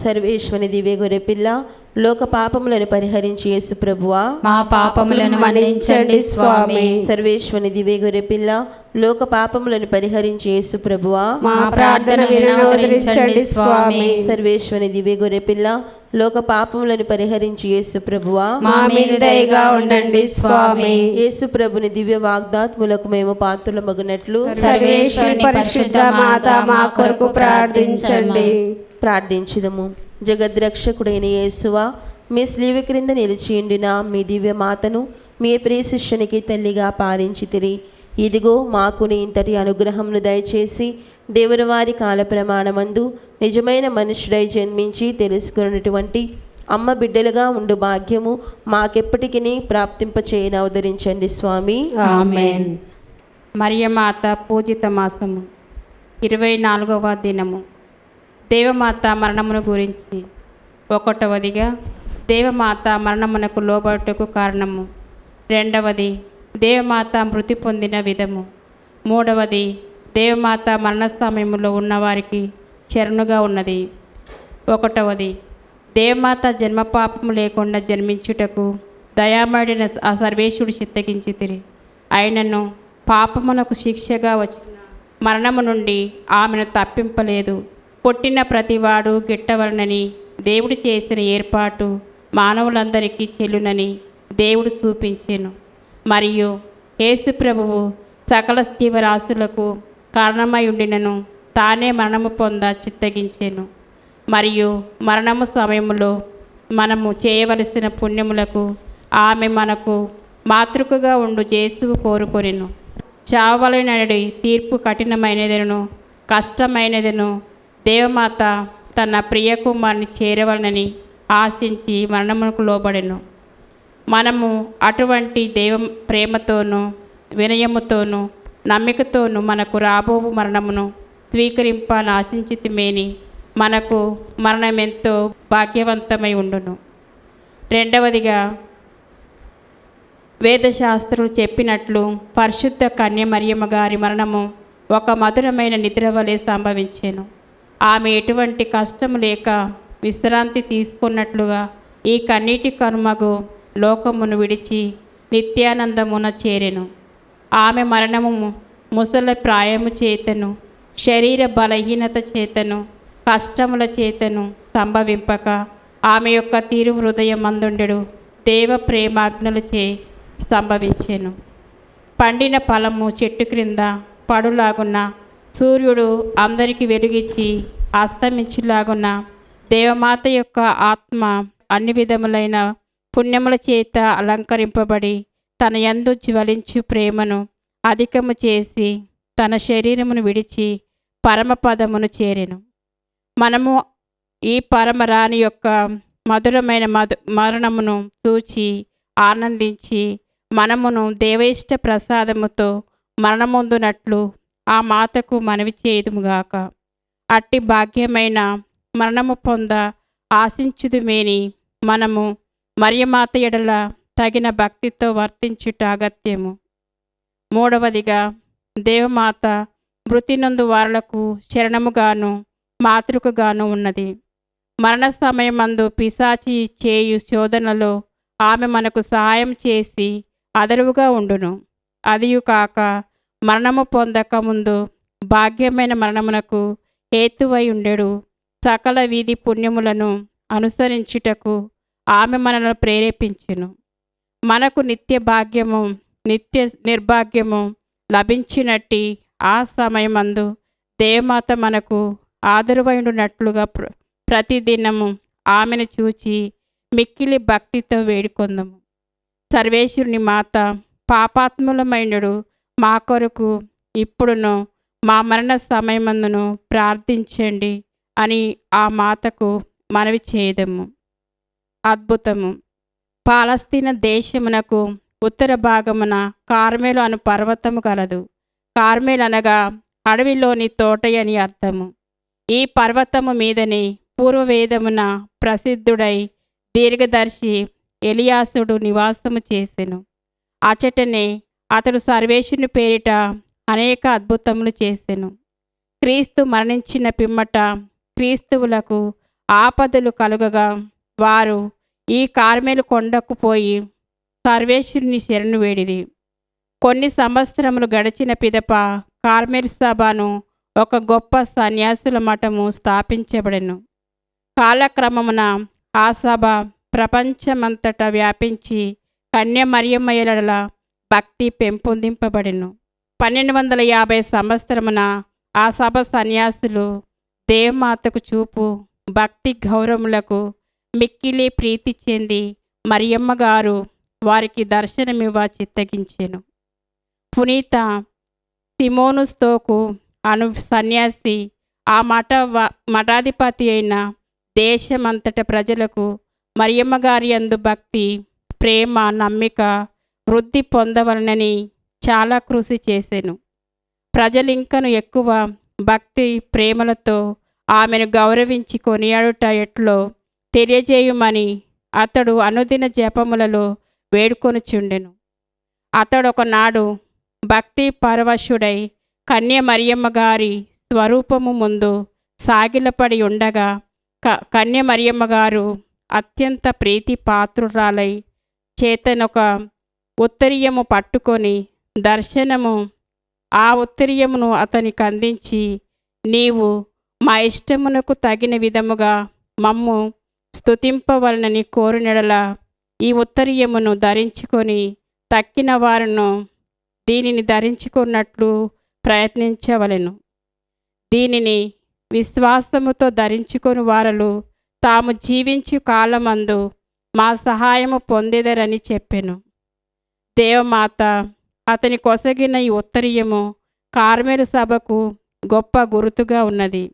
సర్వేశ్వని దివ్య గొర్రెపిల్ల లోక పాపములను పరిహరించి యేసు ప్రభువా మా పాపములను మన్నించండి స్వామి. సర్వేశ్వని దివ్య గొర్రెపిల్ల లోక పాపములను పరిహరించి యేసు ప్రభువా మా ప్రార్థన వినవదరించండి స్వామి. సర్వేశ్వని దివ్య గొర్రెపిల్ల లోక పాపములను పరిహరించి యేసు ప్రభువా మా మీద దయగా ఉండండి స్వామి. యేసు ప్రభుని దివ్య వాగ్దాత్ములకు మేము పాత్రులమగునట్లు సర్వేశ్వరి పరిశుద్ధ మాత మా కొరకు ప్రార్థించండి. ప్రార్థించుదము. జగద్రక్షకుడైన యేసువా మీ స్లీవ క్రింద నిలిచియుండిన మీ దివ్య మాతను మీ ప్రియ శిష్యునికి తల్లిగా పాలించితిరి. ఇదిగో మాకు నీ ఇంతటి అనుగ్రహంను దయచేసి దేవుని వారి కాల ప్రమాణమందు నిజమైన మనుషుడై జన్మించి తెలుసుకున్నటువంటి అమ్మ బిడ్డలుగా ఉండు భాగ్యము మాకెప్పటికీ ప్రాప్తింపచేయని అవతరించండి స్వామి. ఆమేన్. మరియమాత పూజిత మాసము 24వ దినము. దేవమాత మరణమును గురించి. 1వదిగా దేవమాత మరణమునకు లోబట్టుకు కారణము. 2వది దేవమాత మృతి పొందిన విధము. 3వది దేవమాత మరణ సమయంలో ఉన్నవారికి శరణుగా ఉన్నది. 1వది దేవమాత జన్మపాపము లేకుండా జన్మించుటకు దయామడిన ఆ సర్వేశ్వరుడు చిత్తగించితిరి. ఆయనను పాపమునకు శిక్షగా వచ్చిన మరణము నుండి ఆమెను తప్పింపలేదు. పుట్టిన ప్రతివాడు గిట్టవలనని దేవుడు చేసిన ఏర్పాటు మానవులందరికీ చెల్లునని దేవుడు చూపించెను. మరియు యేసు ప్రభువు సకల జీవరాశులకు కారణమై ఉండినను తానే మరణము పొంద చిత్తగించెను. మరియు మరణము సమయంలో మనము చేయవలసిన పుణ్యములకు ఆమె మనకు మాతృకగా ఉండు యేసువు కోరుకొనెను. చావలనడి తీర్పు కఠినమైనదను కష్టమైనదను దేవమాత తన ప్రియకుమారుని చేరవలనని ఆశించి మరణమునకు లోబడెను. మనము అటువంటి దేవ ప్రేమతోనూ వినయముతోనూ నమ్మికతోనూ మనకు రాబోవు మరణమును స్వీకరింపాలని ఆశించితిమేని మనకు మరణమెంతో భాగ్యవంతమై ఉండును. 2వదిగా వేదశాస్త్రులు చెప్పినట్లు పరిశుద్ధ కన్య మరియమ్మ గారి మరణము ఒక మధురమైన నిద్ర వలె సంభవించెను. ఆమె ఎటువంటి కష్టము లేక విశ్రాంతి తీసుకున్నట్లుగా ఈ కన్నీటి కనుమగు లోకమును విడిచి నిత్యానందమున చేరెను. ఆమె మరణము ముసల ప్రాయము చేతను శరీర బలహీనత చేతను కష్టముల చేతను సంభవింపక ఆమె యొక్క తీరు హృదయం అందుండెడు దేవ ప్రేమాజ్ఞలచే సంభవించెను. పండిన ఫలము చెట్టు క్రింద పడులాగున్న సూర్యుడు అందరికీ వెలుగిచ్చి అస్తమించులాగున్న దేవమాత యొక్క ఆత్మ అన్ని విధములైన పుణ్యముల చేత అలంకరింపబడి తన యందు జ్వలించు ప్రేమను అధికము చేసి తన శరీరమును విడిచి పరమపదమును చేరెను. మనము ఈ పరమరాణి యొక్క మధురమైన మరణమును చూచి ఆనందించి మనమును దేవేష్ట ప్రసాదముతో మరణమొందునట్లు ఆ మాతకు మనవి చేయుదుముగాక. అట్టి భాగ్యమైన మరణము పొంద ఆశించుదుమేని మనము మరియమాత ఎడల తగిన భక్తితో వర్తించుట అగత్యము. 3వదిగా దేవమాత మృతి నందు వారులకు శరణముగాను మాతృకగాను ఉన్నది. మరణ సమయమందు పిశాచి చేయు శోధనలో ఆమె మనకు సహాయం చేసి అదరువుగా ఉండును. అదియు కాక మరణము పొందక ముందు భాగ్యమైన మరణమునకు హేతువై ఉండెడు సకల వీధి పుణ్యములను అనుసరించుటకు ఆమె మనలను ప్రేరేపించును. మనకు నిత్య భాగ్యము నిత్య నిర్భాగ్యము లభించినట్టి ఆ సమయమందు దేవమాత మనకు ఆదరువైండునట్లుగా ప్రతిదినము ఆమెను చూచి మిక్కిలి భక్తితో వేడుకొందము. సర్వేశ్వరుని మాత, పాపాత్ములమైనడు మా కొరకు ఇప్పుడును మా మరణ సమయమందును ప్రార్థించండి అని ఆ మాతకు మనవి చేయదము. అద్భుతము. పాలస్తీనా దేశమునకు ఉత్తర భాగమున కార్మెలు అను పర్వతము కలదు. కార్మెల్ అనగా అడవిలోని తోటయని అర్థము. ఈ పర్వతము మీదనే పూర్వవేదమున ప్రసిద్ధుడై దీర్ఘదర్శి ఎలియాసుడు నివాసము చేసెను. అచటనే అతడు సర్వేశ్వరుని పేరిట అనేక అద్భుతములు చేసెను. క్రీస్తు మరణించిన పిమ్మట క్రీస్తువులకు ఆపదలు కలుగగా వారు ఈ కార్మెలు కొండకు పోయి సర్వేశ్వరుని శరణు వేడిరి. కొన్ని సంవత్సరములు గడిచిన పిదప కార్మెల్ సభను ఒక గొప్ప సన్యాసుల మఠము స్థాపించబడెను. కాలక్రమమున ఆ సభ ప్రపంచమంతటా వ్యాపించి కన్యమరియమ్మల భక్తి పెంపొందింపబడెను. 1250 సంవత్సరమున ఆ సభ సన్యాసులు దేవమాతకు చూపు భక్తి గౌరవములకు మిక్కిలి ప్రీతి చెంది మరియమ్మ గారు వారికి దర్శనమివ్వ చిత్తగించెను. పునీత సిమోను స్తోకు అను సన్యాసి ఆ మఠాధిపతి అయిన దేశమంతట ప్రజలకు మరియమ్మ గారి యందు భక్తి, ప్రేమ, నమ్మిక వృద్ధి పొందవలనని చాలా కృషి చేసెను. ప్రజలింకను ఎక్కువ భక్తి ప్రేమలతో ఆమెను గౌరవించి కొనియాడుట ఎట్లో తెలియజేయుమని అతడు అనుదిన జపములలో వేడుకొనుచుండెను. అతడు ఒకనాడు భక్తి పరవశుడై కన్య మరియమ్మ గారి స్వరూపము ముందు సాగిలపడి ఉండగా కన్య మరియమ్మ గారు అత్యంత ప్రీతి పాత్రురాలై చేతనొక ఉత్తరీయము పట్టుకొని ఆ ఉత్తరీయమును అతనికి అందించి, నీవు మా ఇష్టమునకు తగిన విధముగా మమ్ము స్తుతింపవలనని కోరినడల ఈ ఉత్తరీయమును ధరించుకొని తక్కిన వారును దీనిని ధరించుకున్నట్లు ప్రయత్నించవలెను. దీనిని విశ్వాసముతో ధరించుకొని వారలు తాము జీవించు కాలమందు మా సహాయము పొందేదరని చెప్పెను. దేవమాత అతని కొసగిన ఈ ఉత్తరీయము కార్మెలు సభకు గొప్ప గురుతుగా ఉన్నది.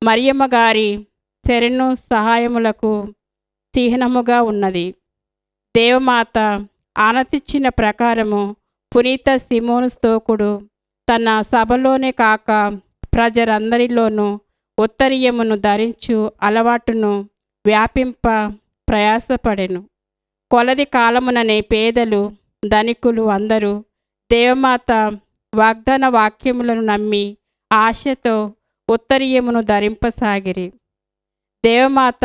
మరియమ్మ గారి శరణు సహాయములకు చిహ్నముగా ఉన్నది. దేవమాత ఆనతిచ్చిన ప్రకారము పునీత సిమోను స్తోకుడు తన సభలోనే కాక ప్రజలందరిలోనూ ఉత్తరీయమును ధరించు అలవాటును వ్యాపింప ప్రయాసపడెను. కొలది కాలముననే పేదలు, ధనికులు అందరూ దేవమాత వాగ్దాన వాక్యములను నమ్మి ఆశతో ఉత్తరీయమును ధరింపసాగిరి. దేవమాత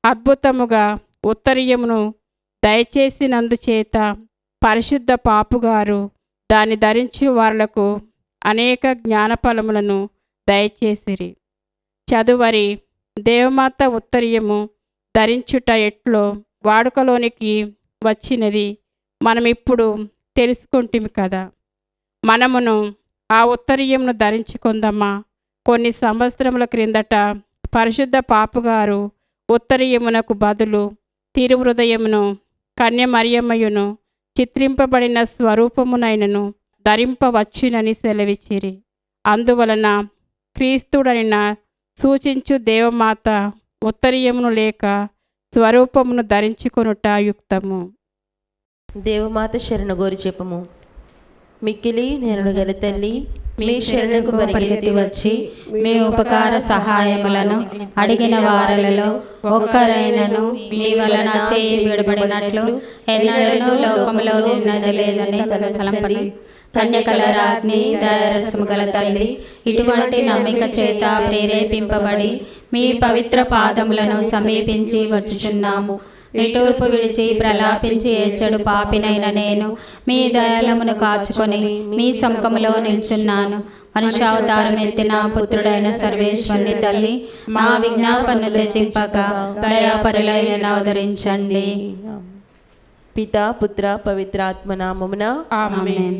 అద్భుతముగా ఉత్తరీయమును దయచేసినందుచేత పరిశుద్ధ పాపుగారు దాన్ని ధరించి వారులకు అనేక జ్ఞానఫలములను దయచేసిరి. చదువరి దేవమాత ఉత్తరీయము ధరించుట ఎట్లో వాడుకలోనికి వచ్చినది మనమిప్పుడు తెలుసుకుంటుమి కదా. మనమును ఆ ఉత్తరీయమును ధరించుకుందామా. కొన్ని సంవత్సరముల క్రిందట పరిశుద్ధ పాపుగారు ఉత్తరీయమునకు బదులు తిరుహృదయమును కన్య మరియమ్మయును చిత్రింపబడిన స్వరూపమునైనను ధరింపవచ్చునని సెలవిచ్చిరి. అందువలన క్రీస్తుడనిన సూచించు దేవమాత ఉత్తరీయమును లేక స్వరూపమును ధరించుకొనుట యుక్తము. దేవమాత శరణు గోరి జపము. మిక్కిలి నేరుడు గల తల్లి, మీ శరణకు పరిగెత్తి వచ్చి మీ ఉపకార సహాయములను అడిగిన వారలలో ఒక్కరైనను మీ వలన చేయి విడబడినట్లు ఎన్నడూ లోకములో నిన్నది లేదని తలంపండి. కన్యకల రాజ్ఞి, దయారసము గల తల్లి, ఇటువంటి నమ్మిక చేత ప్రేరేపింపబడి మీ పవిత్ర పాదములను సమీపించి వచ్చుచున్నాము. నిట్టూర్పు విడిచి ప్రలాపించి ఏడ్చడు పాపినైన నేను మీ దయాళమును కాచుకొని మీ సముఖములో నిల్చున్నాను. మనుష్యావతారం ఎత్తిన పుత్రుడైన సర్వేశ్వరుని తల్లి, మా విజ్ఞాపనలు తెచింపక దయాపరులైన అవతరించండి. పితా పుత్ర పవిత్రాత్మ నామమున ఆమేన్.